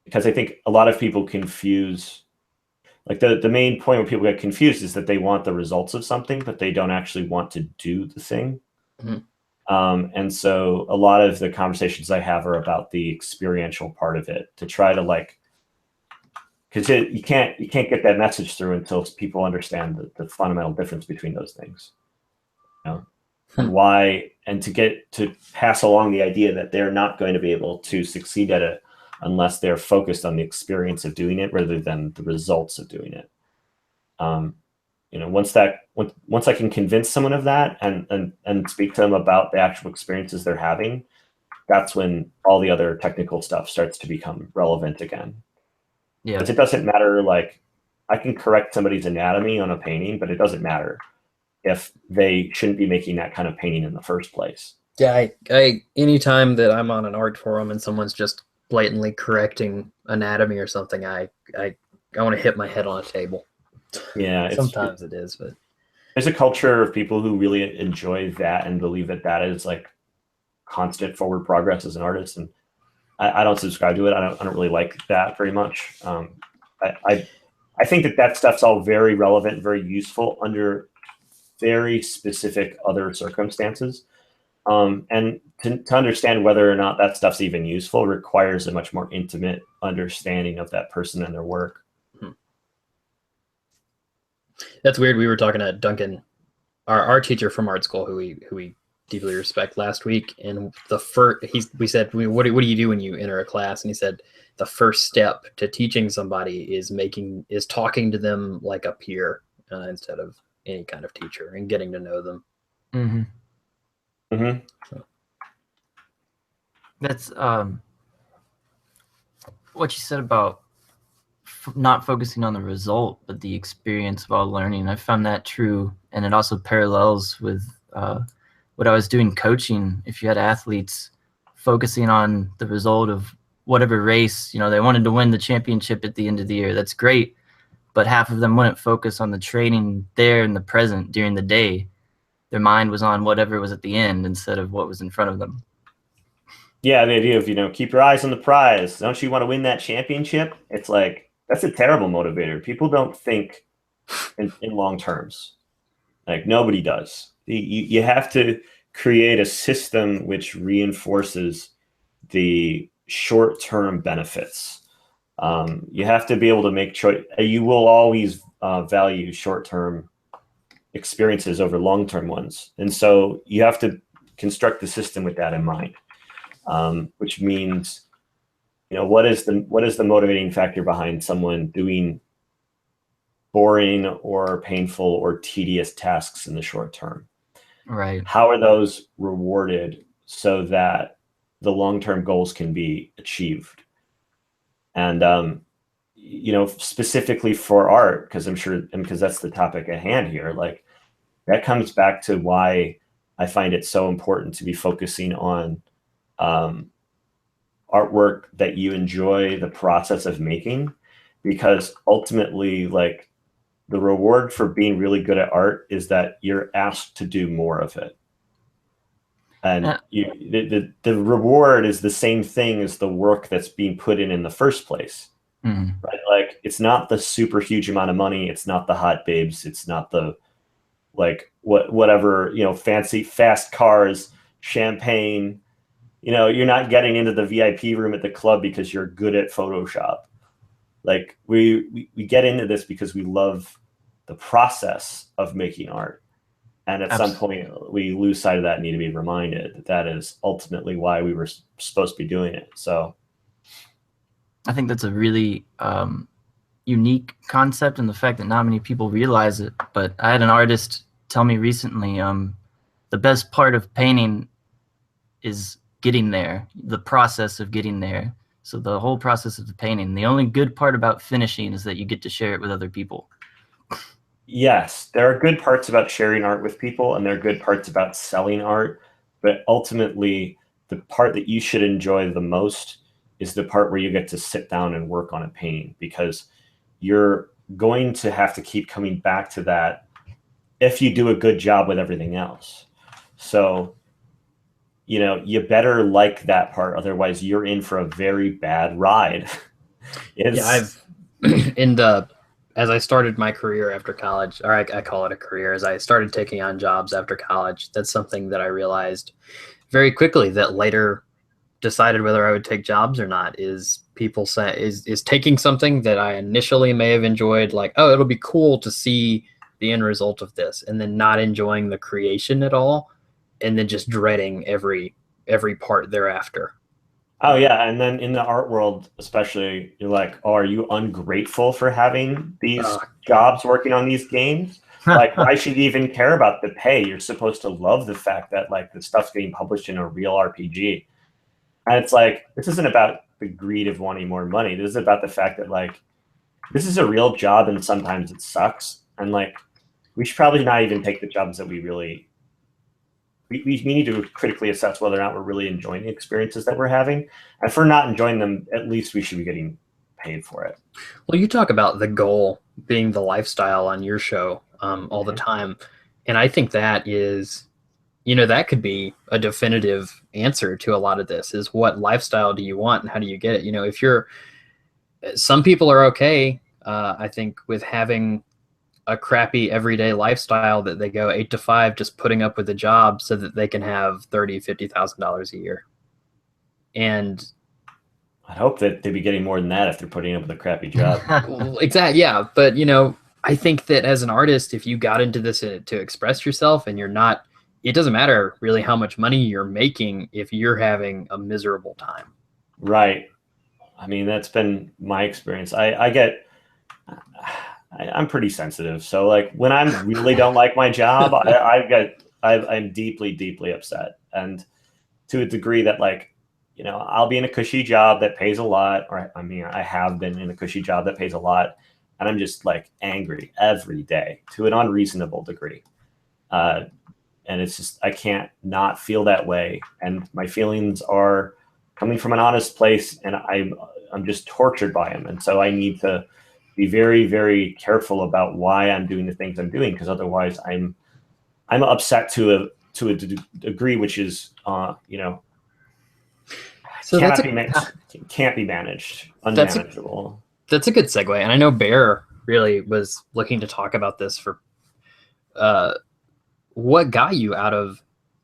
Because I think a lot of people confuse, like the main point where people get confused is that they want the results of something, but they don't actually want to do the thing.
Mm-hmm.
And so a lot of the conversations I have are about the experiential part of it to try to because you can't get that message through until people understand the fundamental difference between those things, and why, and to pass along the idea that they're not going to be able to succeed at it unless they're focused on the experience of doing it rather than the results of doing it. Once I can convince someone of that and speak to them about the actual experiences they're having, that's when all the other technical stuff starts to become relevant again. Yeah. Because it doesn't matter, like, I can correct somebody's anatomy on a painting, but it doesn't matter if they shouldn't be making that kind of painting in the first place.
Yeah, I anytime that I'm on an art forum and someone's just blatantly correcting anatomy or something, I want to hit my head on a table.
Yeah,
sometimes it is, but
there's a culture of people who really enjoy that and believe that is like constant forward progress as an artist, and I don't subscribe to it. I don't really like that very much. I think that stuff's all very relevant, very useful under very specific other circumstances. And to understand whether or not that stuff's even useful requires a much more intimate understanding of that person and their work.
That's weird. We were talking to Duncan, our teacher from art school, who we deeply respect, last week, and we said, what do you do when you enter a class? And he said the first step to teaching somebody is talking to them like a peer instead of any kind of teacher and getting to know them.
Mm-hmm. Mm-hmm. So. That's what you said about not focusing on the result, but the experience while learning. I found that true, and it also parallels with what I was doing coaching. If you had athletes focusing on the result of whatever race, they wanted to win the championship at the end of the year, that's great, but half of them wouldn't focus on the training there in the present during the day. Their mind was on whatever was at the end instead of what was in front of them.
Yeah, the idea of, keep your eyes on the prize. Don't you want to win that championship? It's like, that's a terrible motivator. People don't think in long terms. Like, nobody does. You have to create a system which reinforces the short-term benefits. You have to be able to make choice. You will always value short-term experiences over long-term ones. And so you have to construct the system with that in mind, which means, what is the motivating factor behind someone doing boring or painful or tedious tasks in the short term?
Right.
How are those rewarded so that the long-term goals can be achieved? And specifically for art, because that's the topic at hand here, like that comes back to why I find it so important to be focusing on artwork that you enjoy the process of making, because ultimately, like, the reward for being really good at art is that you're asked to do more of it. And the reward is the same thing as the work that's being put in the first place.
Mm.
Right? Like, it's not the super huge amount of money. It's not the hot babes. It's not the, like, whatever, fancy fast cars, champagne. You're not getting into the VIP room at the club because you're good at Photoshop. Like, we get into this because we love the process of making art. And at some point we lose sight of that and need to be reminded that that is ultimately why we were supposed to be doing it. So
I think that's a really unique concept, and the fact that not many people realize it. But I had an artist tell me recently, the best part of painting is getting there, the process of getting there. So the whole process of the painting, the only good part about finishing is that you get to share it with other people.
Yes, there are good parts about sharing art with people, and there are good parts about selling art. But ultimately, the part that you should enjoy the most is the part where you get to sit down and work on a painting, because you're going to have to keep coming back to that if you do a good job with everything else. So, you better like that part. Otherwise, you're in for a very bad ride.
As I started my career after college, or I call it a career, as I started taking on jobs after college, that's something that I realized very quickly that later decided whether I would take jobs or not, is people say is taking something that I initially may have enjoyed, like, oh, it'll be cool to see the end result of this, and then not enjoying the creation at all, and then just dreading every part thereafter.
Oh yeah, and then in the art world especially, you're like, oh, are you ungrateful for having these jobs working on these games? Like, why should you even care about the pay? You're supposed to love the fact that, like, the stuff's getting published in a real RPG. And it's like, this isn't about the greed of wanting more money. This is about the fact that, like, this is a real job and sometimes it sucks. And, like, we should probably not even take the jobs that we really... We need to critically assess whether or not we're really enjoying the experiences that we're having. And if we're not enjoying them, at least we should be getting paid for it.
Well, you talk about the goal being the lifestyle on your show all the time. And I think that is, that could be a definitive answer to a lot of this, is what lifestyle do you want and how do you get it? Some people are okay, I think, with having a crappy everyday lifestyle that they go 8 to 5, just putting up with a job so that they can have $30,000-$50,000 a year. And
I hope that they'd be getting more than that if they're putting up with a crappy job.
Exactly. Yeah. But, I think that as an artist, if you got into this to express yourself and it doesn't matter really how much money you're making if you're having a miserable time.
Right. I mean, that's been my experience. I'm pretty sensitive. So, like, when I really don't like my job, I'm deeply, deeply upset. And to a degree that, like, I'll be in a cushy job that pays a lot, or I have been in a cushy job that pays a lot, and I'm just, like, angry every day to an unreasonable degree. And it's just, I can't not feel that way. And my feelings are coming from an honest place, and I'm just tortured by them. And so I need to be very, very careful about why I'm doing the things I'm doing, because otherwise I'm upset to a degree which is
so
can't be managed, unmanageable.
That's a good segue, and I know Bear really was looking to talk about this for what got you out of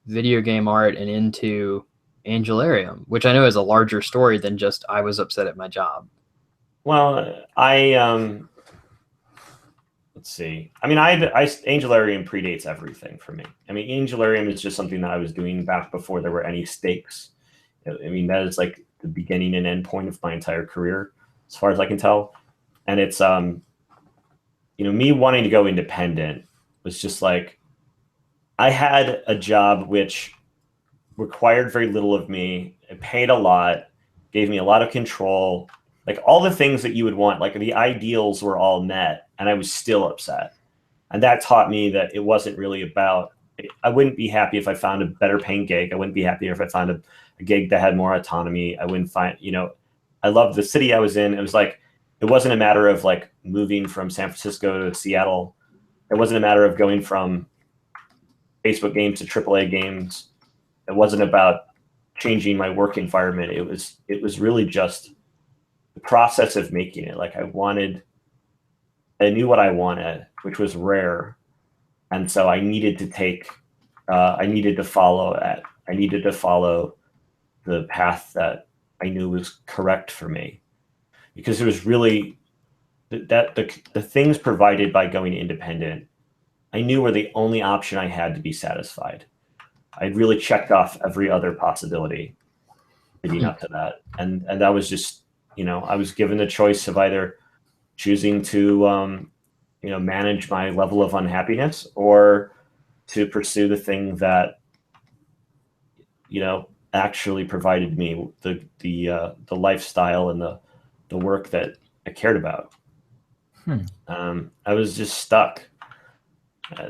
video game art and into Angelarium, which I know is a larger story than just I was upset at my job.
Well, let's let's see. I mean, Angelarium predates everything for me. I mean, Angelarium is just something that I was doing back before there were any stakes. I mean, that is like the beginning and end point of my entire career, as far as I can tell. And it's, me wanting to go independent was just like, I had a job which required very little of me. It paid a lot, gave me a lot of control, like all the things that you would want, like the ideals were all met, and I was still upset. And that taught me that it wasn't really about, I wouldn't be happy if I found a better paying gig. I wouldn't be happy if I found a gig that had more autonomy. I wouldn't find, I loved the city I was in. It was like, it wasn't a matter of like moving from San Francisco to Seattle. It wasn't a matter of going from Facebook games to AAA games. It wasn't about changing my work environment. It was really just the process of making it. Like I knew what I wanted, which was rare. And so I needed to follow that. I needed to follow the path that I knew was correct for me, because it was really the things provided by going independent, I knew were the only option I had to be satisfied. I'd really checked off every other possibility leading up to that. And that was just, I was given the choice of either choosing to, manage my level of unhappiness or to pursue the thing that, actually provided me the lifestyle and the work that I cared about. I was just stuck.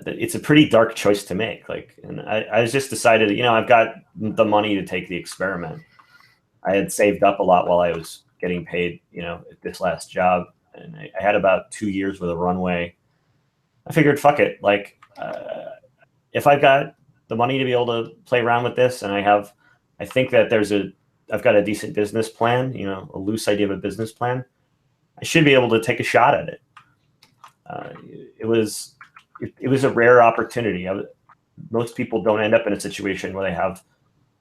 It's a pretty dark choice to make. And I was just decided, I've got the money to take the experiment. I had saved up a lot while I was getting paid, at this last job, and I had about 2 years with a runway. I figured, fuck it. If I've got the money to be able to play around with this, and I think that I've got a decent business plan, a loose idea of a business plan, I should be able to take a shot at it. It was a rare opportunity. Most people don't end up in a situation where they have,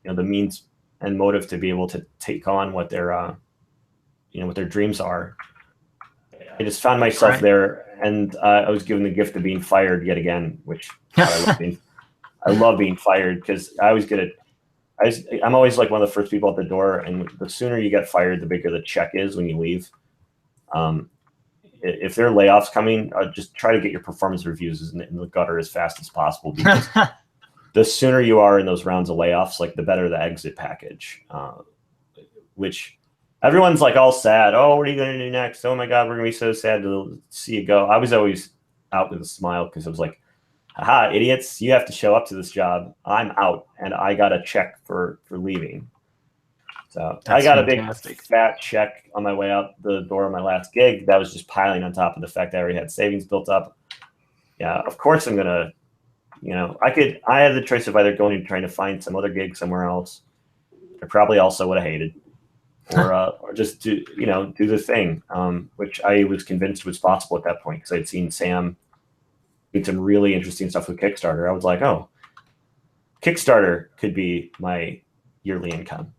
the means and motive to be able to take on what their dreams are. I just found myself there, and I was given the gift of being fired yet again, which I love being fired, because I'm always like one of the first people at the door, and the sooner you get fired, the bigger the check is when you leave. If there are layoffs coming, just try to get your performance reviews in the gutter as fast as possible, because the sooner you are in those rounds of layoffs, like the better the exit package, which everyone's like all sad. Oh, what are you going to do next? Oh my God, we're going to be so sad to see you go. I was always out with a smile, because I was like, haha, idiots, you have to show up to this job. I'm out, and I got a check for leaving. So I got fantastic. A big fat check on my way out the door of my last gig. That was just piling on top of the fact that I already had savings built up. Yeah, of course I'm gonna, I had the choice of either going and trying to find some other gig somewhere else. I probably also would have hated, or just do the thing, which I was convinced was possible at that point, because I'd seen Sam do some really interesting stuff with Kickstarter. I was like, oh, Kickstarter could be my yearly income.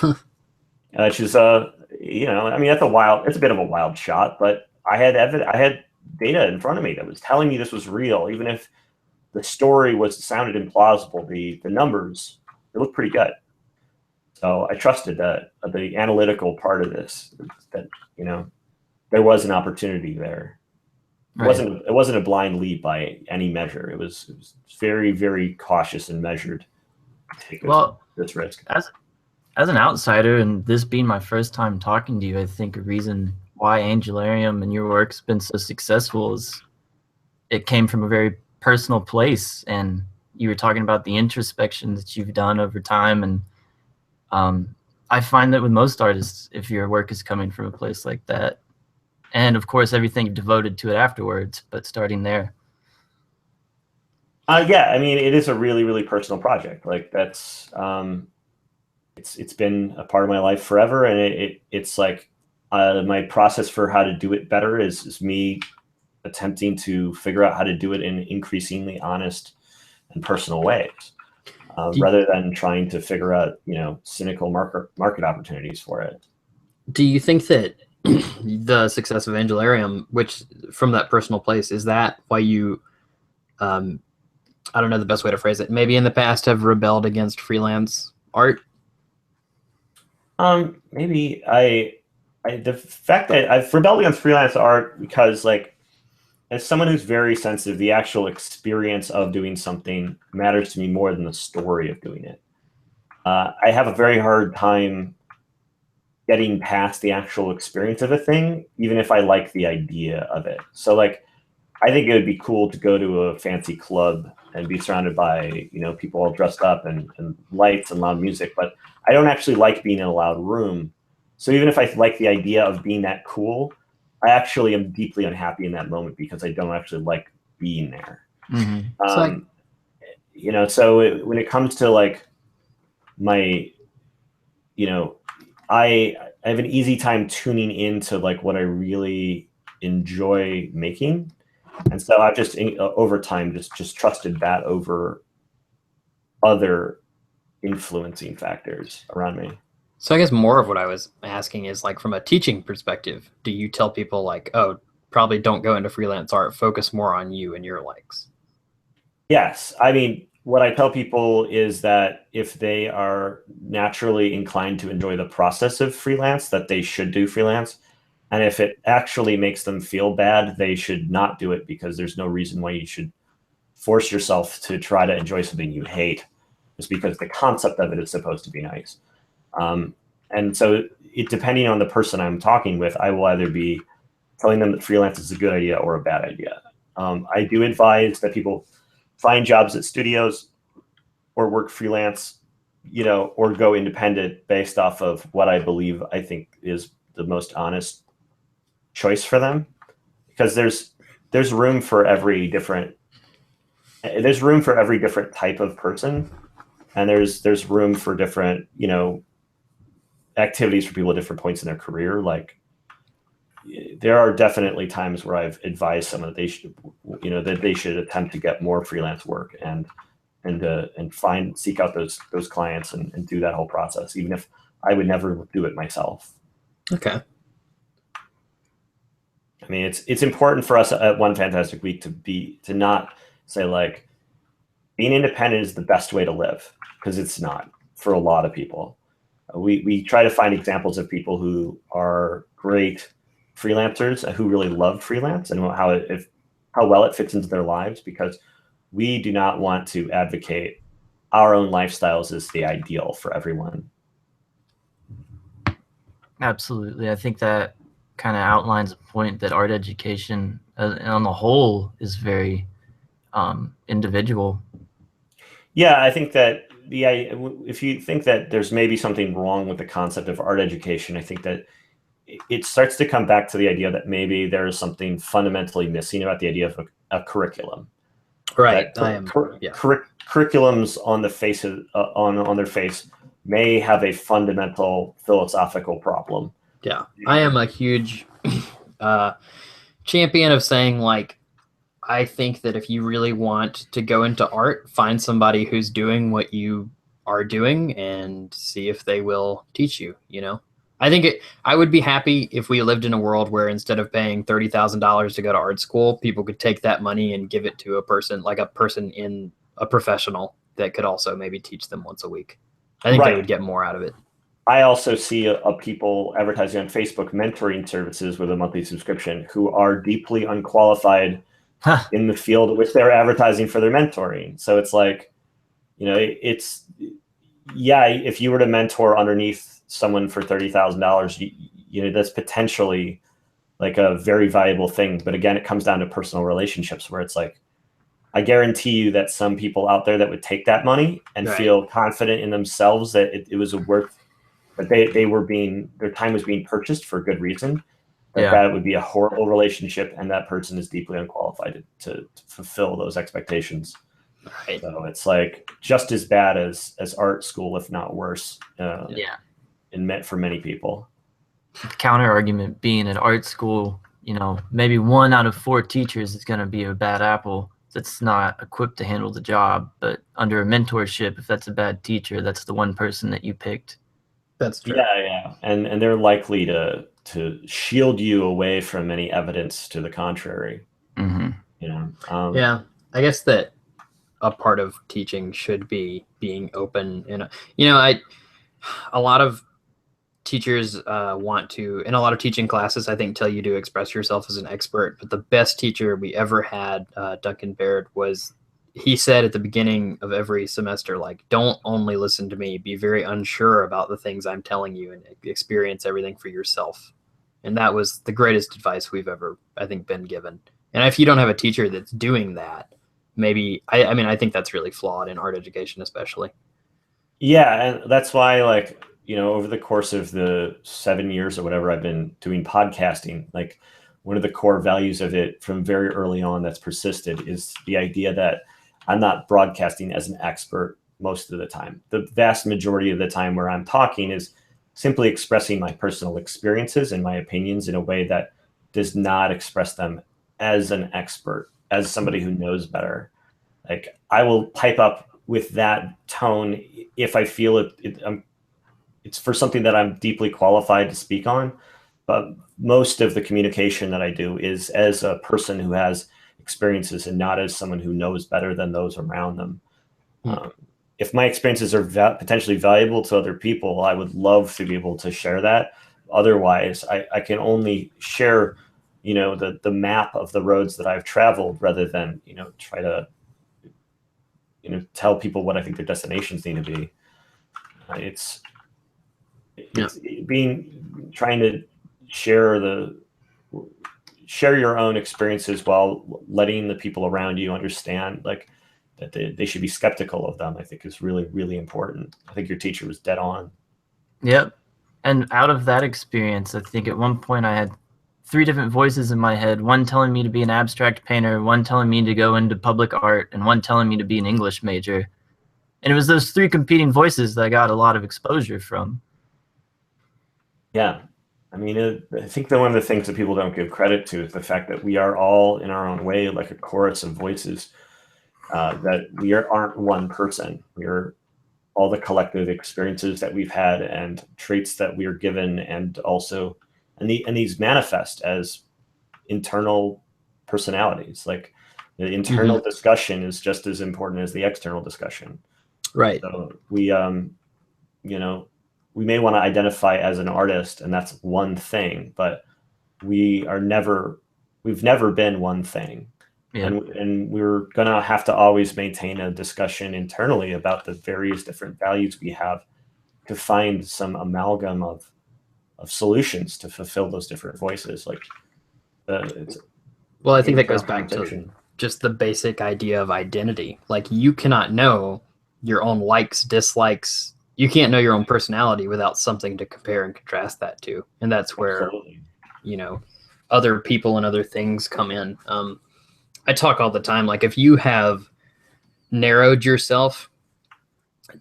Which is that's it's a bit of a wild shot, but I had data in front of me that was telling me this was real, even if the story sounded implausible. The numbers, they looked pretty good. So I trusted that the analytical part of this, that there was an opportunity there. Right. It wasn't a blind leap by any measure. It was very, very cautious and measured to take this risk.
As an outsider, and this being my first time talking to you, I think a reason why Angelarium and your work's been so successful is it came from a very personal place, and you were talking about the introspection that you've done over time. And I find that with most artists, if your work is coming from a place like that, and of course everything devoted to it afterwards, but starting there.
Yeah, I mean, it is a really, really personal project. Like that's it's been a part of my life forever, and it's like my process for how to do it better is me attempting to figure out how to do it in increasingly honest and personal ways, rather than trying to figure out cynical market opportunities for it.
Do you think that the success of Angelarium, which from that personal place, is that why you, I don't know the best way to phrase it, maybe in the past have rebelled against freelance art?
Maybe the fact that I've rebelled against freelance art because, like, as someone who's very sensitive, the actual experience of doing something matters to me more than the story of doing it. I have a very hard time getting past the actual experience of a thing, even if I like the idea of it. So, like, I think it would be cool to go to a fancy club and be surrounded by, people all dressed up and lights and loud music, but I don't actually like being in a loud room. So even if I like the idea of being that cool, I actually am deeply unhappy in that moment because I don't actually like being there.
Mm-hmm.
So when it comes to, like, my, I have an easy time tuning into, like, what I really enjoy making. And so I've just over time just trusted that over other influencing factors around me.
So I guess more of what I was asking is, like, from a teaching perspective, do you tell people, like, oh, probably don't go into freelance art, focus more on you and your likes?
Yes. I mean, what I tell people is that if they are naturally inclined to enjoy the process of freelance, that they should do freelance. And if it actually makes them feel bad, they should not do it, because there's no reason why you should force yourself to try to enjoy something you hate just because the concept of it is supposed to be nice. And so depending on the person I'm talking with, I will either be telling them that freelance is a good idea or a bad idea. I do advise that people find jobs at studios or work freelance, or go independent based off of what I think is the most honest choice for them, because there's room for every different type of person, and there's room for different activities for people at different points in their career. Like, there are definitely times where I've advised someone that they should attempt to get more freelance work and seek out those clients and do that whole process, even if I would never do it myself.
Okay.
I mean, it's important for us at One Fantastic Week to not say, like, being independent is the best way to live, because it's not for a lot of people. We try to find examples of people who are great freelancers who really love freelance and how well it fits into their lives, because we do not want to advocate our own lifestyles as the ideal for everyone.
Absolutely. I think that kind of outlines a point that art education on the whole is very individual.
Yeah, I think that if you think that there's maybe something wrong with the concept of art education, I think that it starts to come back to the idea that maybe there is something fundamentally missing about the idea of a curriculum.
Right.
Curriculums on the face of, on their face may have a fundamental philosophical problem.
Yeah, I am a huge champion of saying, like, I think that if you really want to go into art, find somebody who's doing what you are doing and see if they will teach you, I think I would be happy if we lived in a world where instead of paying $30,000 to go to art school, people could take that money and give it to a person in a professional that could also maybe teach them once a week. I think they would get more out of it.
I also see people advertising on Facebook mentoring services with a monthly subscription who are deeply unqualified in the field in which they're advertising for their mentoring. So it's like, if you were to mentor underneath someone for $30,000, that's potentially like a very valuable thing. But again, it comes down to personal relationships, where it's like, I guarantee you that some people out there that would take that money and feel confident in themselves that it was worth, that their time was being purchased for a good reason, that would be a horrible relationship, and that person is deeply unqualified to fulfill those expectations.
Right.
So it's like just as bad as art school, if not worse. For many people.
The counter argument being at art school, maybe 1 out of 4 teachers is going to be a bad apple that's not equipped to handle the job. But under a mentorship, if that's a bad teacher, that's the one person that you picked.
That's true.
Yeah. And they're likely to to shield you away from any evidence to the contrary. You know,
Yeah, I guess that a part of teaching should be being open. And a lot of teachers want to, in a lot of teaching classes, I think, tell you to express yourself as an expert. But the best teacher we ever had, Duncan Baird, he said at the beginning of every semester, like, don't only listen to me, be very unsure about the things I'm telling you and experience everything for yourself. And that was the greatest advice we've ever, I think, been given. And if you don't have a teacher that's doing that, maybe, I mean, I think that's really flawed in art education, especially.
Yeah. And that's why, like, over the course of the 7 years or whatever I've been doing podcasting, like, one of the core values of it from very early on that's persisted is the idea that I'm not broadcasting as an expert most of the time. The vast majority of the time where I'm talking is simply expressing my personal experiences and my opinions in a way that does not express them as an expert, as somebody who knows better. Like, I will pipe up with that tone if I feel it's for something that I'm deeply qualified to speak on. But most of the communication that I do is as a person who has experiences and not as someone who knows better than those around them. If my experiences are potentially valuable to other people, I would love to be able to share that. Otherwise, I can only share, the map of the roads that I've traveled rather than, try to, tell people what I think their destinations need to be. It's trying to share your own experiences while letting the people around you understand, like, that they should be skeptical of them, I think is really, really important. I think your teacher was dead on.
Yep. And out of that experience, I think at one point I had 3 different voices in my head, one telling me to be an abstract painter, one telling me to go into public art, and one telling me to be an English major. And it was those 3 competing voices that I got a lot of exposure from.
Yeah. I mean, I think that one of the things that people don't give credit to is the fact that we are all in our own way like a chorus of voices, that we aren't one person. We're all the collective experiences that we've had and traits that we are given, and also, and these manifest as internal personalities. Like, the internal discussion is just as important as the external discussion.
Right.
So we may want to identify as an artist, and that's one thing, but we've never been one thing. Yeah. And we're going to have to always maintain a discussion internally about the various different values we have to find some amalgam of solutions to fulfill those different voices. Like,
well, I think that goes back to just the basic idea of identity. Like, you cannot know your own likes, dislikes. You can't know your own personality without something to compare and contrast that to. And that's where, other people and other things come in. I talk all the time, like, if you have narrowed yourself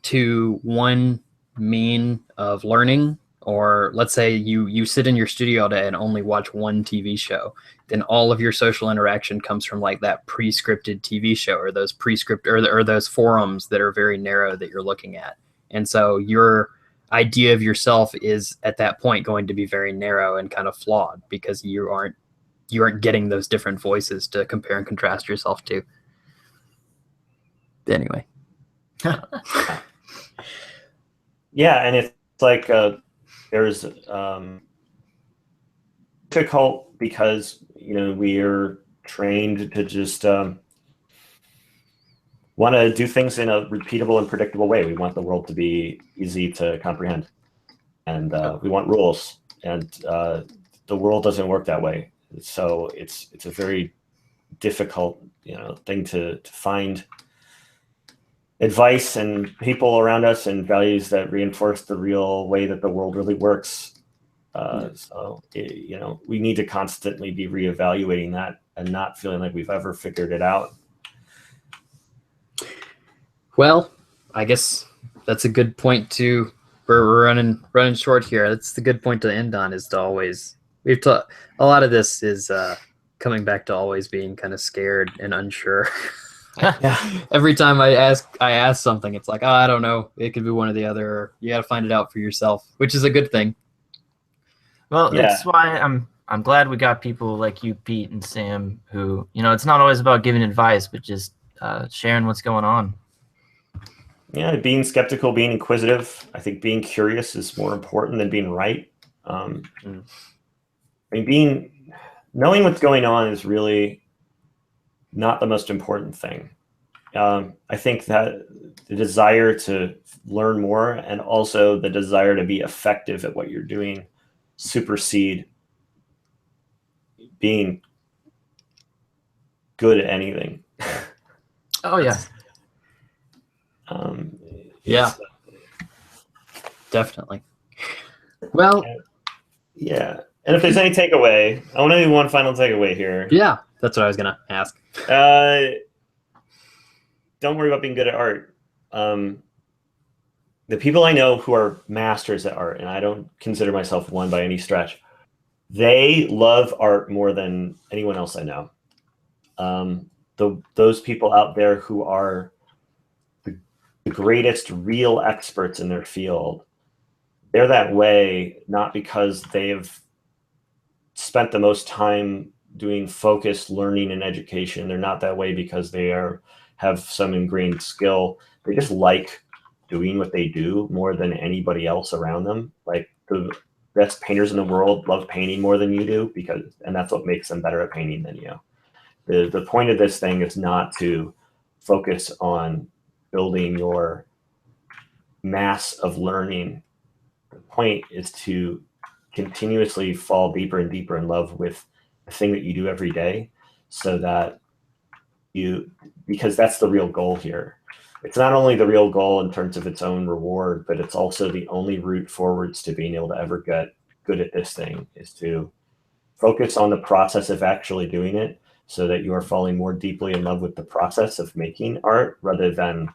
to one mean of learning, or let's say you sit in your studio all day and only watch one TV show, then all of your social interaction comes from, like, that pre-scripted TV show, or those or those forums that are very narrow that you're looking at. And so your idea of yourself is at that point going to be very narrow and kind of flawed, because you aren't getting those different voices to compare and contrast yourself to. Anyway.
Yeah, and it's like there's difficult because we are trained to just want to do things in a repeatable and predictable way. We want the world to be easy to comprehend, and we want rules, and the world doesn't work that way. So it's a very difficult thing to find advice and people around us and values that reinforce the real way that the world really works. So we need to constantly be reevaluating that and not feeling like we've ever figured it out.
Well, I guess that's a good point to. We're running short here. That's the good point to end on. Is to always a lot of this is coming back to always being kind of scared and unsure. Every time I ask something, it's like, I don't know. It could be one or the other. You got to find it out for yourself, which is a good thing.
Well,
Yeah.
that's why I'm glad we got people like you, Pete and Sam, who, it's not always about giving advice, but just sharing what's going on.
Yeah, being skeptical, being inquisitive. I think being curious is more important than being right. I mean, knowing what's going on is really not the most important thing. I think that the desire to learn more and also the desire to be effective at what you're doing supersede being good at anything.
Oh, yeah.
Yeah. Definitely. Well,
yeah. And if there's any takeaway, I want to do one final takeaway here.
Yeah, that's what I was going to ask.
Don't worry about being good at art. The people I know who are masters at art, and I don't consider myself one by any stretch, they love art more than anyone else I know. Those people out there who are the greatest real experts in their field, they're that way not because they've spent the most time doing focused learning and education. They're not that way because they have some ingrained skill. They just like doing what they do more than anybody else around them. Like the best painters in the world love painting more than you do, and that's what makes them better at painting than you. The point of this thing is not to focus on building your mass of learning. The point is to continuously fall deeper and deeper in love with the thing that you do every day, so that because that's the real goal here. It's not only the real goal in terms of its own reward, but it's also the only route forwards to being able to ever get good at this thing, is to focus on the process of actually doing it, so that you are falling more deeply in love with the process of making art rather than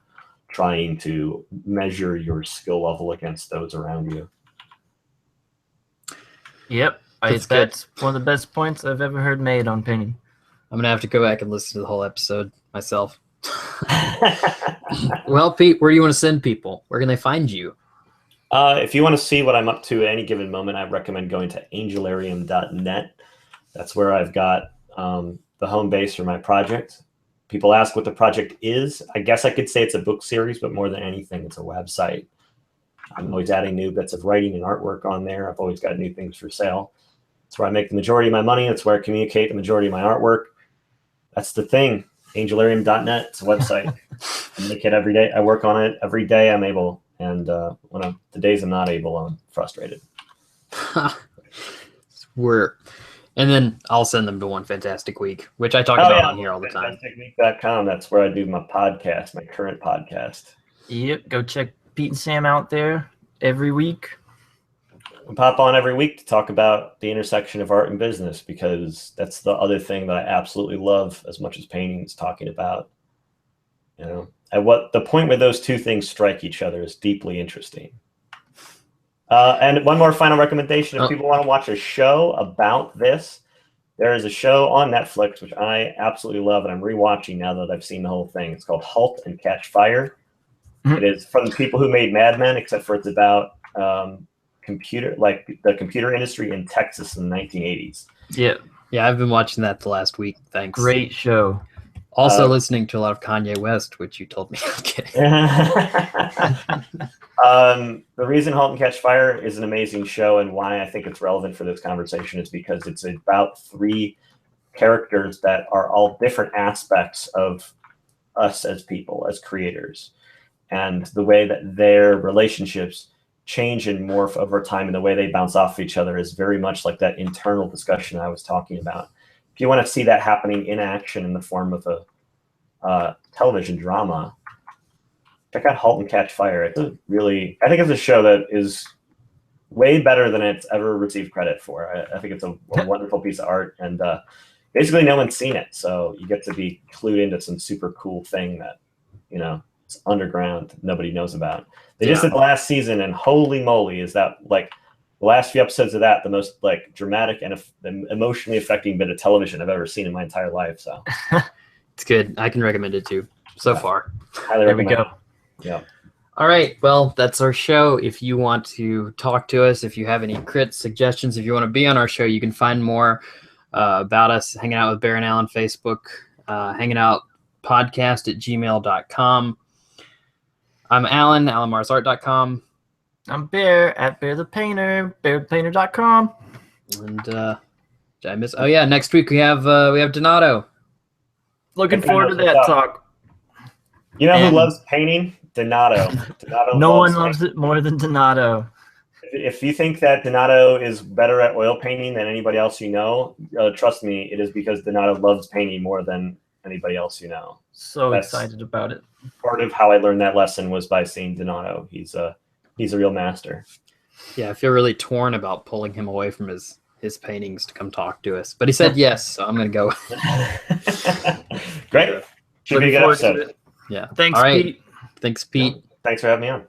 trying to measure your skill level against those around you.
Yep. That's one of the best points I've ever heard made on painting.
I'm going to have to go back and listen to the whole episode myself. Well, Pete, where do you want to send people? Where can they find you?
If you want to see what I'm up to at any given moment, I recommend going to angelarium.net. That's where I've got the home base for my project. People ask what the project is. I guess I could say it's a book series, but more than anything, it's a website. I'm always adding new bits of writing and artwork on there. I've always got new things for sale. That's where I make the majority of my money. That's where I communicate the majority of my artwork. That's the thing. Angelarium.net. It's a website. I make it every day. I work on it every day I'm able. And the days I'm not able, I'm frustrated.
And then I'll send them to One Fantastic Week, which I talk about on here all the time.
FantasticWeek.com. That's where I do my podcast, my current podcast.
Yep. Go check Pete and Sam out there every week.
We pop on every week to talk about the intersection of art and business, because that's the other thing that I absolutely love as much as painting is talking about. At what the point where those two things strike each other is deeply interesting. And one more final recommendation: if people want to watch a show about this, there is a show on Netflix which I absolutely love, and I'm rewatching now that I've seen the whole thing. It's called *Halt and Catch Fire*. It is from the people who made Mad Men, except for it's about the computer industry in Texas in the 1980s.
Yeah, I've been watching that the last week. Thanks.
Great show.
Also listening to a lot of Kanye West, which you told me. I'm kidding.
The reason *Halt and Catch Fire* is an amazing show, and why I think it's relevant for this conversation, is because it's about three characters that are all different aspects of us as people, as creators, and the way that their relationships change and morph over time, and the way they bounce off of each other is very much like that internal discussion I was talking about. If you want to see that happening in action in the form of a television drama, check out *Halt and Catch Fire*. I think it's a show that is way better than it's ever received credit for. I think it's a wonderful piece of art, and basically no one's seen it, so you get to be clued into some super cool thing that it's underground, nobody knows about. They just did the last season, and holy moly, is that the last few episodes of that the most dramatic and emotionally affecting bit of television I've ever seen in my entire life. So
it's good. I can recommend it too. So far,
highly
there
recommend.
we go.
Yeah.
All right. Well, that's our show. If you want to talk to us, if you have any crits, suggestions, if you want to be on our show, you can find more about us hanging out with Bear and Al on Facebook, hanging out podcast at gmail.com. I'm Alan, alanmarsart.com.
I'm Bear at Bear the Painter, bearthepainter.com.
And did I miss? Oh yeah, next week we have Donato.
Looking forward to that talk.
You know who loves painting? Donato. Donato
no
loves
one loves it more than Donato.
If you think that Donato is better at oil painting than anybody else you know, trust me, it is because Donato loves painting more than anybody else you know.
So excited about it.
Part of how I learned that lesson was by seeing Donato. He's a real master.
Yeah, I feel really torn about pulling him away from his paintings to come talk to us. But he said yes, so I'm going to go.
Great. Should be a good episode.
Yeah.
Thanks,
All right.
Pete.
Thanks, Pete.
Thanks for having me on.